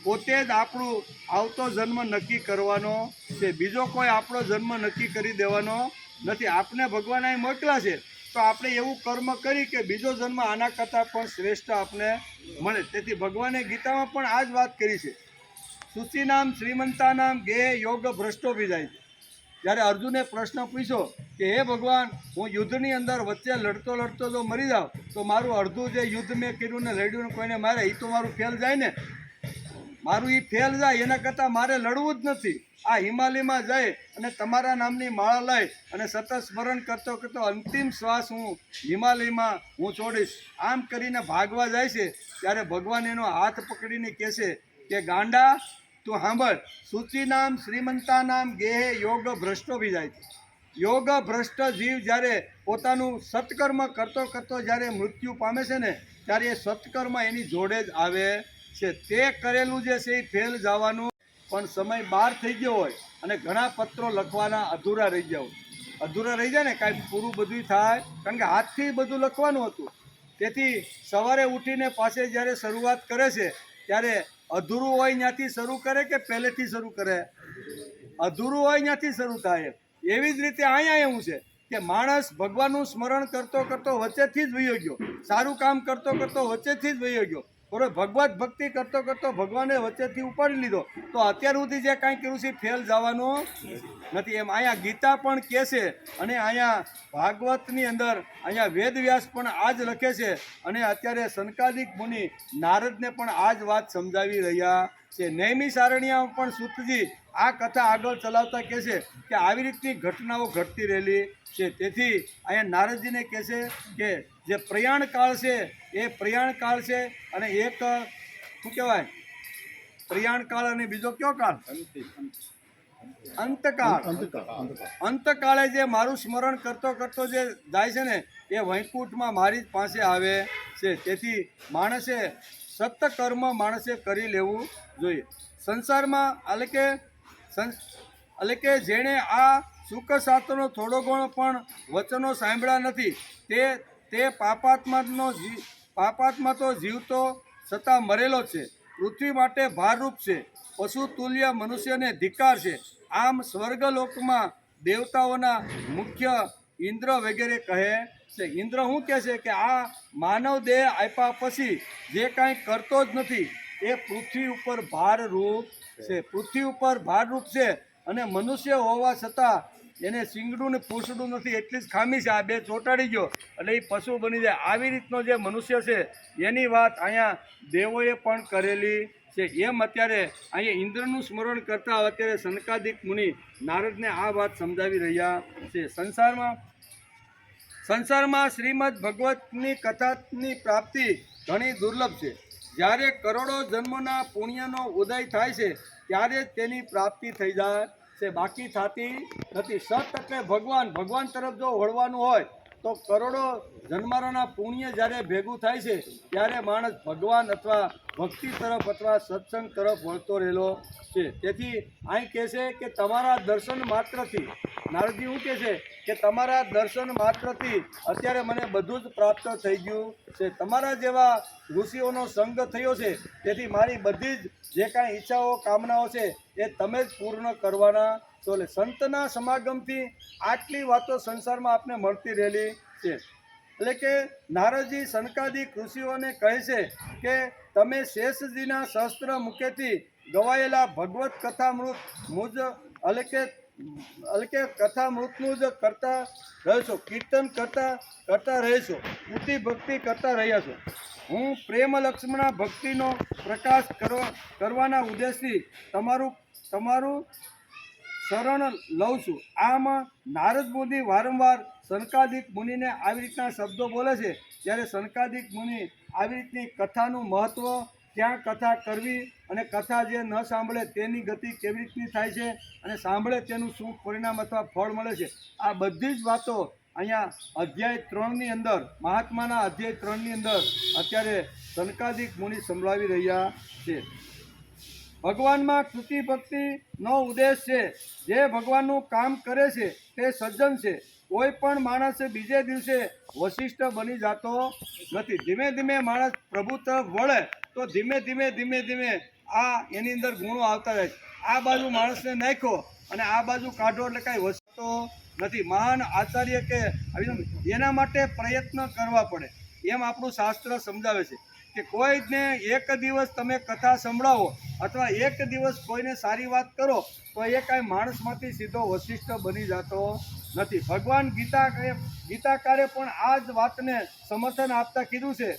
પોતે જ આપણું આવતો જન્મ નક્કી કરવાનો છે, બીજો કોઈ આપણો જન્મ નક્કી કરી દેવાનો નથી. આપણે ભગવાન અહીં મોકલા છે તો આપણે એવું કર્મ કરી કે બીજો જન્મ આના કરતાં પણ શ્રેષ્ઠ આપણે મળે. તેથી ભગવાને ગીતામાં પણ આ જ વાત કરી છે. શુચિનામ શ્રીમંતાનામ ગે યોગ ભ્રષ્ટોભિજાય. જ્યારે અર્જુને પ્રશ્ન પૂછ્યો કે હે ભગવાન, હું યુદ્ધની અંદર વચ્ચે લડતો જો મરી જાઉં તો મારું અડધું જે યુદ્ધ મેં કર્યું ને લડ્યું ને કોઈને મારે એ તો મારું ફેલ જાય ને, મારું એ ફેલ જાય. એના કરતાં મારે લડવું જ નથી. આ હિમાલયમાં જઈ અને તમારા નામની માળા લઈ અને સતત સ્મરણ કરતો અંતિમ શ્વાસ હું હિમાલયમાં હું છોડીશ. આમ કરીને ભાગવા જાય છે ત્યારે ભગવાન એનો હાથ પકડીને કહેશે કે ગાંડા તું સાંભળ, સૂચિનામ શ્રીમંતાનામ ગેહે યોગ ભ્રષ્ટોભિજાય. યોગ ભ્રષ્ટ જીવ જ્યારે પોતાનું સત્કર્મ કરતો જ્યારે મૃત્યુ પામે છે ને ત્યારે એ સત્કર્મ એની જોડે જ આવે છે. તે કરેલું જે છે એ ફેલ જવાનું, પણ સમય બહાર થઈ ગયો હોય અને ઘણા પત્રો લખવાના અધૂરા રહી ગયા હોય. અધૂરા રહી જાય ને કાંઈ પૂરું બધું થાય, કારણ કે હાથથી બધું લખવાનું હતું. તેથી સવારે ઉઠીને પાસે જ્યારે શરૂઆત કરે છે ત્યારે અધૂરું હોય ત્યાંથી શરૂ કરે કે પહેલેથી શરૂ કરે? અધૂરું હોય ત્યાંથી શરૂ થાય. એવી જ રીતે અહીંયા એવું છે કે માણસ ભગવાનનું સ્મરણ કરતો વચ્ચેથી જ વયો ગયો, સારું કામ કરતો વચ્ચેથી જ વયો ગયો, બરોબર. ભગવત ભક્તિ કરતો ભગવાને વચ્ચેથી ઉપાડી લીધો તો અત્યાર સુધી જે કાંઈ કર્યું છે ફેલ જવાનું નથી. એમ અહીંયા ગીતા પણ કહે છે અને અહીંયા ભાગવતની અંદર અહીંયા વેદવ્યાસ પણ આ જ લખે છે અને અત્યારે સનકાદિક મુનિ નારદને પણ આ જ વાત સમજાવી રહ્યા છે. નૈમિ સારણ્યમાં પણ સૂતજી આ કથા આગળ ચલાવતા કહે છે કે આવી રીતની ઘટનાઓ ઘટતી રહેલી છે. તેથી અહીંયા નારદજીને કહે છે કે જે પ્રયાણ કાળ છે એ પ્રયાણ કાળ છે અને એક શું કહેવાય પ્રયાણ કાળ અને બીજો કયો કાળ? અંતકાળ. અંતકાળે જે મારું સ્મરણ કરતો જે જાય છે ને એ વૈકુંઠમાં મારી જ પાસે આવે છે. તેથી માણસે સત્કર્મ માણસે કરી લેવું જોઈએ સંસારમાં. એટલે કે જેણે આ સુખ શાસ્ત્રનો થોડો ઘણો પણ વચનો સાંભળ્યા નથી તે પાપાત્મા તો જીવતો છતાં મરેલો છે, પૃથ્વી માટે ભારરૂપ છે, પશુ તુલ્ય મનુષ્યને ધિક્કાર છે. આમ સ્વર્ગલોકમાં દેવતાઓના મુખ્ય ઇન્દ્ર વગેરે કહે છે. ઇન્દ્ર શું કહે છે કે આ માનવ દેહ આપ્યા પછી જે કાંઈ કરતો જ નથી એ પૃથ્વી ઉપર ભારરૂપ છે. પૃથ્વી ઉપર ભારરૂપ છે અને મનુષ્ય હોવા છતાં એને શીંગડું ને પૂંછડું નથી, એટલી જ ખામી છે. આ બે ચોંટાડી ગયો એટલે એ પશુ બની જાય. આવી રીતનો જે મનુષ્ય છે એની વાત અહીંયા દેવોએ પણ કરેલી છે. એમ અત્યારે અહીંયા ઇન્દ્રનું સ્મરણ કરતા અત્યારે સનકાદિક મુનિ નારદને આ વાત સમજાવી રહ્યા છે. સંસારમાં સંસારમાં શ્રીમદ ભગવતની કથાની પ્રાપ્તિ ઘણી દુર્લભ છે. જ્યારે કરોડો જન્મોના પુણ્યનો ઉદય થાય છે ત્યારે જ તેની પ્રાપ્તિ થઈ જાય છે, બાકી થતી નથી. સત એટલે ભગવાન તરફ જો વળવાનું હોય તો કરોડો જન્મારોના પુણ્ય જ્યારે ભેગું થાય છે ત્યારે માણસ ભગવાન અથવા ભક્તિ તરફ અથવા સત્સંગ તરફ વળતો રહેલો છે. તેથી અહીં કહે છે કે તમારા દર્શન માત્રથી, નારદજી શું કહે છે કે તમારા દર્શન માત્રથી અત્યારે મને બધું જ પ્રાપ્ત થઈ ગયું છે. તમારા જેવા ઋષિઓનો સંગ થયો છે, તેથી મારી બધી જ જે કાંઈ ઈચ્છાઓ કામનાઓ છે એ તમે જ પૂર્ણ કરવાના છો. એટલે સંતના સમાગમથી આટલી વાતો સંસારમાં આપને મળતી રહેલી છે. એટલે કે નારદજી સનકાદિક ઋષિઓને કહે છે કે તમે શેષજીના સહસ્ત્ર મુખેથી ગવાયેલા ભગવત કથામૃત મુજ એટલે કે કથામૃતનું જ કરતા રહેશો, કીર્તન કરતા રહેશો, ઉતિ ભક્તિ કરતા રહ્યા છો. હું પ્રેમ લક્ષ્મણા ભક્તિનો પ્રકાશ કરવાના ઉદ્દેશથી તમારું શરણ લઉં છું. આમ નારદ મુનિ વારંવાર સનકાદિક મુનિને આવી રીતના શબ્દો બોલે છે. ત્યારે સનકાદિક મુનિ આવી રીતની કથાનું મહત્ત્વ, ક્યાં કથા કરવી અને કથા જે ન સાંભળે તેની ગતિ કેવી રીતની થાય છે અને સાંભળે તેનું શું પરિણામ અથવા ફળ મળે છે, આ બધી જ વાતો અહીંયા અધ્યાય 3ની અંદર, મહાત્માના અધ્યાય 3ની અંદર અત્યારે સનકાદિક મુનિ સંભળાવી રહ્યા છે. ભગવાનમાં કૃતિ ભક્તિનો ઉદ્દેશ છે. જે ભગવાનનું કામ કરે છે તે સજ્જન છે. કોઈ પણ માણસ બીજે દિવસે વશિષ્ઠ બની જતો નથી. ધીમે ધીમે માણસ પ્રભુ તરફ વળે તો ધીમે ધીમે આ એની અંદર ગુણો આવતા જાય છે. આ બાજુ માણસને નાખ્યો અને આ બાજુ કાઢો એટલે કાંઈ વસ્તુ નથી. મહાન આચાર્ય કે એના માટે પ્રયત્ન કરવા પડે એમ આપણું શાસ્ત્ર સમજાવે છે કે કોઈને એક દિવસ તમે કથા સંભળાવો અથવા એક દિવસ કોઈને સારી વાત કરો તો એ કાંઈ માણસમાંથી સીધો વશિષ્ઠ બની જતો નથી. ભગવાન ગીતાકારે પણ આ જ વાતને સમર્થન આપતા કીધું છે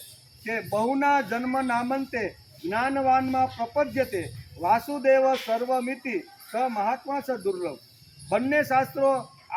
કે બહુના જન્મ નામંતે જ્ઞાનવાનમાં પ્રપદ્યતે વાસુદેવ સર્વમિતિ સ મહાત્મા સ દુર્લભ. બંને શાસ્ત્રો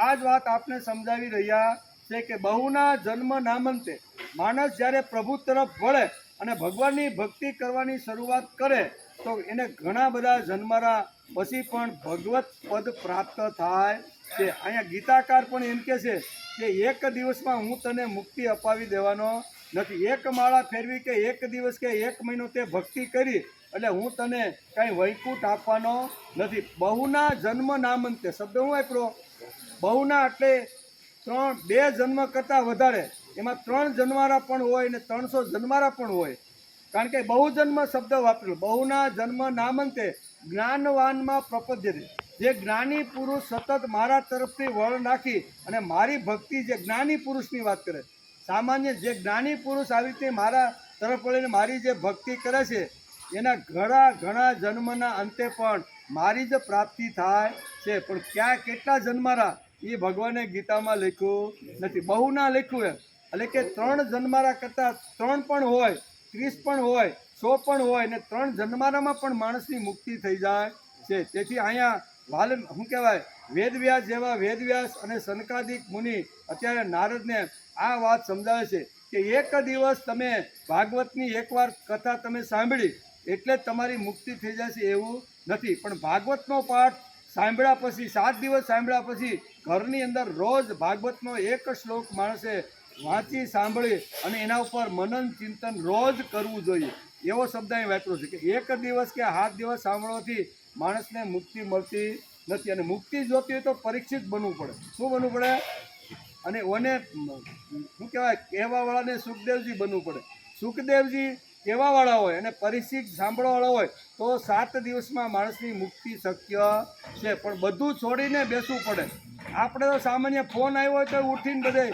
આ જ વાત આપને સમજાવી રહ્યા છે કે બહુના જન્મ નામંતે, માણસ જ્યારે પ્રભુ તરફ વળે અને ભગવાનની ભક્તિ કરવાની શરૂઆત કરે તો એને ઘણા બધા જન્મારા પછી પણ ભગવત પદ પ્રાપ્ત થાય છે. અહીંયા ગીતાકાર પણ એમ કહે છે કે એક દિવસમાં હું તને મુક્તિ અપાવી દેવાનો નથી. એક માળા ફેરવી કે એક દિવસ કે એક મહિનો તે ભક્તિ કરી એટલે હું તને કાંઈ વૈકુંઠ આપવાનો નથી. બહુના જન્મ નામંતે શબ્દ હું વાપરો, બહુના એટલે 2 જન્મ કરતાં વધારે, એમાં 3 જન્મારા પણ હોય ને 300 જન્મારા પણ હોય. કારણ કે બહુજન્મ શબ્દ વાપરેલો. બહુના જન્મ નામંતે જ્ઞાનવાનમાં પ્રપદ્યતે, જે જ્ઞાની પુરુષ સતત મારા તરફથી વળ નાખી અને મારી ભક્તિ, જે જ્ઞાની પુરુષની વાત કરે, સામાન્ય જે જ્ઞાની પુરુષ આવી રીતે મારા તરફ વળીને મારી જે ભક્તિ કરે છે એના ઘણા જન્મના અંતે પણ મારી જ પ્રાપ્તિ થાય છે. પણ ક્યાં કેટલા જન્મારા એ ભગવાને ગીતામાં લખ્યું નથી. બહુના લખ્યું એમ એટલે કે 3 જન્મારા કરતાં 3 પણ હોય, 30 પણ હોય, 100 પણ હોય ને 3 જન્મારામાં પણ માણસની મુક્તિ થઈ જાય છે. તેથી અહીંયા શું કહેવાય, વેદવ્યાસ જેવા વેદવ્યાસ અને સનકાદિક મુનિ અત્યારે નારદને આ વાત સમજાવે છે કે એક દિવસ તમે ભાગવતની એકવાર કથા તમે સાંભળી એટલે જ તમારી મુક્તિ થઈ જશે એવું નથી. પણ ભાગવતનો પાઠ સાંભળ્યા પછી 7 દિવસ સાંભળ્યા પછી ઘરની અંદર રોજ ભાગવતનો એક શ્લોક માણસે વાંચી સાંભળી અને એના ઉપર મનન ચિંતન રોજ કરવું જોઈએ એવો શબ્દ અહીં વાપર્યો છે કે એક દિવસ કે 7 દિવસ સાંભળવાથી માણસને મુક્તિ મળતી નથી. અને મુક્તિ જોતી હોય તો પરીક્ષિત બનવું પડે. શું બનવું પડે? અને ઓને શું કહેવાય, કહેવાવાળાને સુખદેવજી બનવું પડે. સુખદેવજી કહેવાવાળા હોય અને પરીક્ષિત સાંભળવાવાળા હોય તો 7 દિવસમાં માણસની મુક્તિ શક્ય છે. પણ બધું છોડીને બેસવું પડે. આપણે તો સામાન્ય ફોન આવ્યો હોય તો ઉઠીને બધે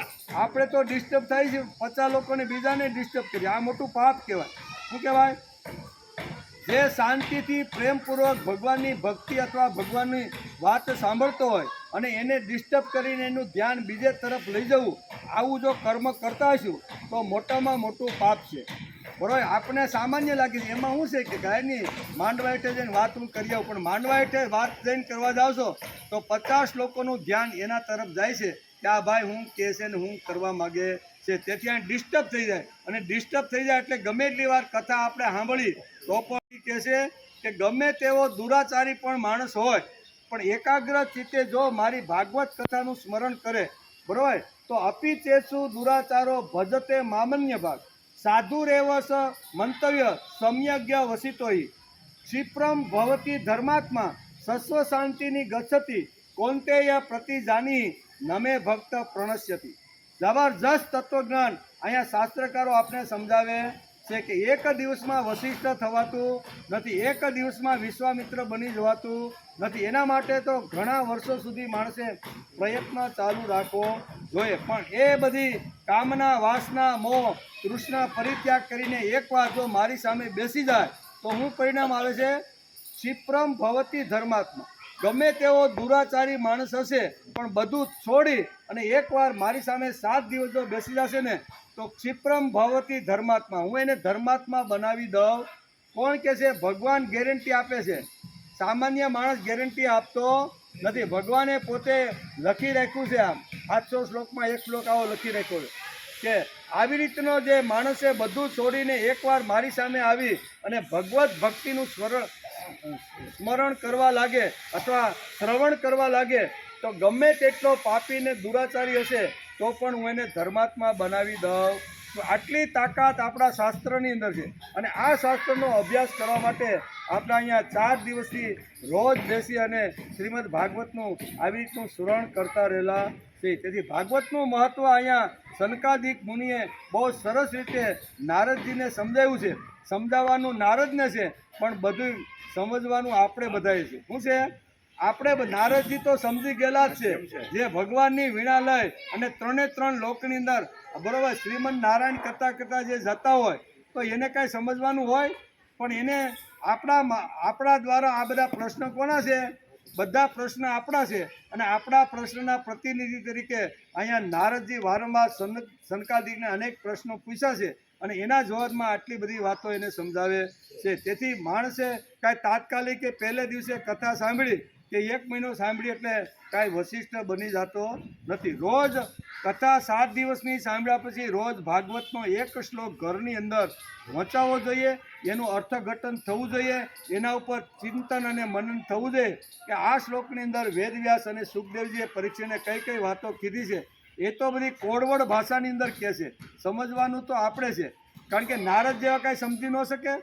આપણે તો ડિસ્ટર્બ થાય છે, 50 લોકોને બીજાને ડિસ્ટર્બ કરીએ. આ મોટું પાપ કહેવાય. શું કહેવાય? જે શાંતિથી પ્રેમપૂર્વક ભગવાનની ભક્તિ અથવા ભગવાનની વાત સાંભળતો હોય અને એને ડિસ્ટર્બ કરીને એનું ધ્યાન બીજે તરફ લઈ જવું, આવું જો કર્મ કરતા હશું તો મોટામાં મોટું પાપ છે. બરાબર? આપણે સામાન્ય લાગે છે. એમાં શું છે કે ગાયની માંડવા હેઠે જઈને વાત હું કરી આવું, પણ માંડવા હેઠે વાત જઈને કરવા જાવ છો તો 50 લોકોનું ધ્યાન એના તરફ જાય છે કે આ ભાઈ હું કહે છે ને હું કરવા માગે છે, તેથી આ ડિસ્ટર્બ થઈ જાય, અને ડિસ્ટર્બ થઈ જાય એટલે ગમે એટલી વાર કથા આપણે સાંભળી તો પણ કહે છે કે ગમે તેવો દુરાચારી પણ માણસ હોય પણ એકાગ્ર ચિત્તે જો મારી ભાગવત કથાનું સ્મરણ કરે, બરોબર, તો અપિચેસુ દુરાચારો ભજતે મામન્ય ભાગ સાધુ રેવસ મંતવ્ય સમ્યજ્ઞ વસિતોહિ ક્ષિપ્રમ ભવતી ધર્માત્મા સસ્વ શાંતિની ગચ્છતિ કોંતેય પ્રતિજાની નમે ભક્ત પ્રણશ્યતિ. જબરજસ્ત તત્વજ્ઞાન અહીંયા શાસ્ત્રકારો આપણે સમજાવે છે કે એક દિવસમાં વશિષ્ઠ થવાતું નથી, એક દિવસમાં વિશ્વામિત્ર બની જવાતું નથી. એના માટે તો ઘણા વર્ષો સુધી માણસે પ્રયત્ન ચાલુ રાખવો જોઈએ. પણ એ બધી કામના, વાસના, મોહ, તૃષ્ણા પરિત્યાગ કરીને એકવાર જો મારી સામે બેસી જાય તો શું પરિણામ આવે છે? ક્ષિપ્રમ ભવતી ધર્માત્મા. ગમે તેવો દુરાચારી માણસ હશે પણ બધું છોડી અને એકવાર મારી સામે 7 દિવસ જો બેસી જશે ને તો ક્ષિપ્રમ ભવતી ધર્માત્મા, હું એને ધર્માત્મા બનાવી દઉં. કોણ કહે છે? ભગવાન ગેરંટી આપે છે, સામાન્ય માણસ ગેરંટી આપતો નથી. ભગવાને પોતે લખી રાખ્યું છે, આમ 700 શ્લોકમાં એક શ્લોક આવો લખી રાખ્યો છે કે આવી રીતનો જે માણસે બધું છોડીને એકવાર મારી સામે આવી અને ભગવત ભક્તિનું સ્મરણ કરવા લાગે અથવા શ્રવણ કરવા લાગે તો ગમે તેટલો પાપીને દુરાચારી હશે તો પણ હું એને ધર્માત્મા બનાવી દઉં. તો આટલી તાકાત આપણા શાસ્ત્રની અંદર છે, અને આ શાસ્ત્રનો અભ્યાસ કરવા માટે આપણે અહીંયા 4 દિવસથી રોજ બેસી અને શ્રીમદ ભાગવતનું આવી રીતનું શ્રવણ કરતા રહેલા છે. તેથી ભાગવતનું મહત્ત્વ અહીંયા સનકાદિક મુનિએ બહુ સરસ રીતે નારદજીને સમજાવ્યું છે. સમજાવવાનું નારદને છે પણ બધું સમજવાનું આપણે બધાએ છે. શું છે? આપણે નારદજી તો સમજી ગયેલા જ છે, જે ભગવાનની વીણા લઈ અને 3 લોકની અંદર, બરોબર, શ્રીમદ નારાયણ કરતા જે જતા હોય તો એને કાંઈ સમજવાનું હોય? પણ એને આપણા દ્વારા આ બધા પ્રશ્ન કોના છે? બધા પ્રશ્ન આપણા છે, અને આપણા પ્રશ્નના પ્રતિનિધિ તરીકે અહીંયા નારદજી વારંવાર સનકાદિકને અનેક પ્રશ્નો પૂછ્યા છે અને એના જવાબમાં આટલી બધી વાતો એને સમજાવે છે. તેથી માણસે કાંઈ તાત્કાલિક કે પહેલે દિવસે કથા સાંભળી કે 1 મહિનો સાંભળી એટલે કાંઈ વશિષ્ઠ બની જતો નથી. રોજ કથા 7 દિવસની સાંભળ્યા પછી રોજ ભાગવતનો એક શ્લોક ઘરની અંદર વંચાવવો જોઈએ, એનું અર્થઘટન થવું જોઈએ, એના ઉપર ચિંતન અને મનન થવું જોઈએ કે આ શ્લોકની અંદર વેદવ્યાસ અને સુખદેવજીએ પરીક્ષાને કઈ કઈ વાતો કીધી છે. એ તો બધી કોડવડ ભાષાની અંદર કહે છે, સમજવાનું તો આપણે છે, કારણ કે નારદ જેવા કાંઈ સમજી ન શકે.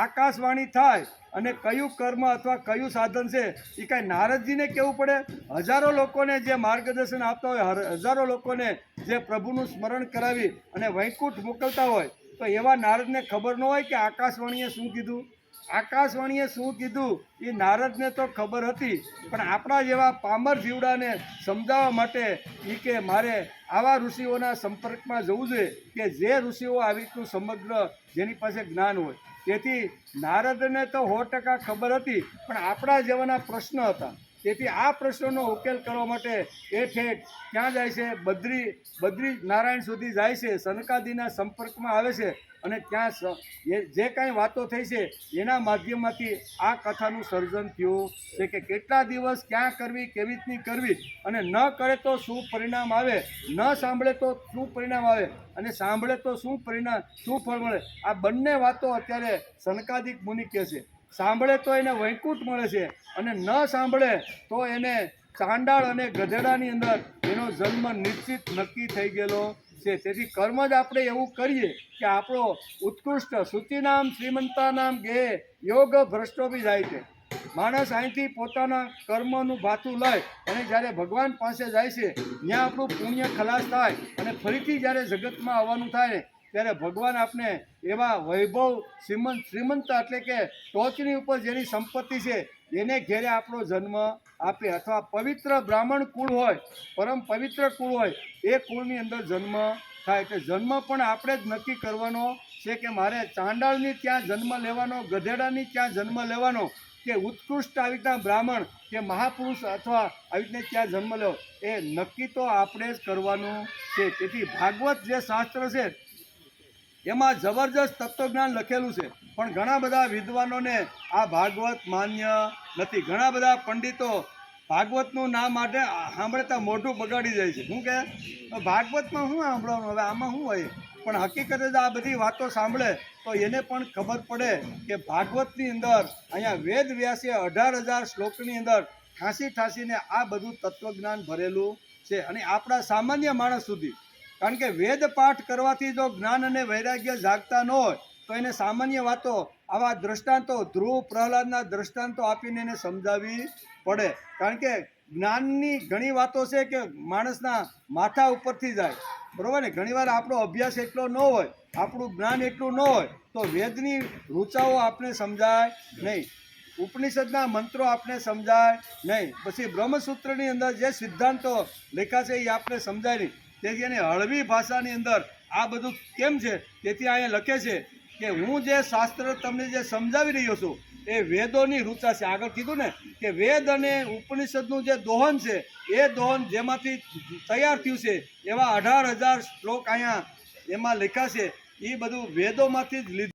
આકાશવાણી થાય અને કયું કર્મ અથવા કયું સાધન છે એ કાંઈ નારદજીને કહેવું પડે? હજારો લોકોને જે માર્ગદર્શન આપતા હોય, હજારો લોકોને જે પ્રભુનું સ્મરણ કરાવી અને વૈકુંઠ મોકલતા હોય, તો એવા નારદને ખબર ન હોય કે આકાશવાણીએ શું કીધું? આકાશવાણીએ શું કીધું એ નારદને તો ખબર હતી, પણ આપણા જેવા પામર જીવડાને સમજાવવા માટે એ કે મારે આવા ઋષિઓના સંપર્કમાં જવું જોઈએ કે જે ઋષિઓ આવી રીતનું સમગ્ર જેની પાસે જ્ઞાન હોય. તેથી નારદને તો 100% ખબર હતી, પણ આપણા જેવાના પ્રશ્ન હતા. તેથી આ પ્રશ્નોનો ઉકેલ કરવા માટે એ ઠેઠ ક્યાં જાય છે? બદ્રી નારાયણ સુધી જાય છે, સનકાદિના સંપર્કમાં આવે છે, અને ત્યાં જે કાંઈ વાતો થઈ છે એના માધ્યમમાંથી આ કથાનું સર્જન થયું છે કે કેટલા દિવસ ક્યાં કરવી, કેવી રીતની કરવી, અને ન કરે તો શું પરિણામ આવે, ન સાંભળે તો શું પરિણામ આવે, અને સાંભળે તો શું ફળ મળે. આ બંને વાતો અત્યારે સનકાદિક મુનિ કહે છે. સાંભળે તો એને વૈકુંઠ મળે છે, અને ન સાંભળે તો એને ચાંડાળ અને ગધેડાની અંદર એનો જન્મ નિશ્ચિત નક્કી થઈ ગયેલો છે. તેથી કર્મ જ આપણે એવું કરીએ કે આપણો ઉત્કૃષ્ટ સૂચિનામ શ્રીમંતાનામ ગે યોગ ભ્રષ્ટો બી જાય છે. માણસ અહીંથી પોતાના કર્મનું ભાથું લઈ અને જ્યારે ભગવાન પાસે જાય છે ત્યાં આપણું પુણ્ય ખલાસ થાય અને ફરીથી જ્યારે જગતમાં આવવાનું થાય ત્યારે ભગવાન આપને એવા વૈભવ શ્રીમંત એટલે કે ટોચની ઉપર જેની સંપત્તિ છે એને ઘેરે આપણો જન્મ આપે, અથવા પવિત્ર બ્રાહ્મણ કુળ હોય, પરમ પવિત્ર કુળ હોય, એ કુળની અંદર જન્મ થાય. એટલે જન્મ પણ આપણે જ નક્કી કરવાનો છે કે મારે ચાંડાળની ત્યાં જન્મ લેવાનો, ગધેડાની ત્યાં જન્મ લેવાનો, કે ઉત્કૃષ્ટ આવી રીતના બ્રાહ્મણ કે મહાપુરુષ અથવા આવી રીતને ત્યાં જન્મ લેવો, એ નક્કી તો આપણે જ કરવાનું છે. તેથી ભાગવત જે શાસ્ત્ર છે એમાં જબરજસ્ત તત્વજ્ઞાન લખેલું છે, પણ ઘણા બધા વિદ્વાનોને આ ભાગવત માન્ય નથી. ઘણા બધા પંડિતો ભાગવતનું નામ માટે સાંભળતા મોઢું બગાડી જાય છે. શું કે ભાગવતમાં શું સાંભળવાનું, હવે આમાં શું હોય? પણ હકીકતે જ આ બધી વાતો સાંભળે તો એને પણ ખબર પડે કે ભાગવતની અંદર અહીંયા વેદ વ્યાસે 18,000 શ્લોકની અંદર ઠાંસીને આ બધું તત્વજ્ઞાન ભરેલું છે. અને આપણા સામાન્ય માણસ સુધી, કારણ કે વેદ પાઠ કરવાથી જો જ્ઞાન અને વૈરાગ્ય જાગતા ન હોય તો એને સામાન્ય વાતો, આવા દ્રષ્ટાંતો, ધ્રુવ પ્રહલાદના દ્રષ્ટાંતો આપીને એને સમજાવવી પડે. કારણ કે જ્ઞાનની ઘણી વાતો છે કે માણસના માથા ઉપરથી જાય, બરાબર ને? ઘણીવાર આપણો અભ્યાસ એટલો ન હોય, આપણું જ્ઞાન એટલું ન હોય તો વેદની રૂચાઓ આપણે સમજાય નહીં, ઉપનિષદના મંત્રો આપણે સમજાય નહીં, પછી બ્રહ્મસૂત્રની અંદર જે સિદ્ધાંતો લખ્યા છે એ આપણે સમજાય નહીં. તેથી એને હળવી ભાષાની અંદર આ બધું કેમ છે, તેથી અહીંયા લખે છે કે હું જે શાસ્ત્ર તમને જે સમજાવી રહ્યો છું એ વેદોની રૂચા છે. આગળ કીધું ને કે વેદ અને ઉપનિષદનું જે દોહન છે એ દોહન જેમાંથી તૈયાર થયું છે એવા 18,000 શ્લોક અહીંયા એમાં લખ્યા છે, એ બધું વેદોમાંથી જ લીધું.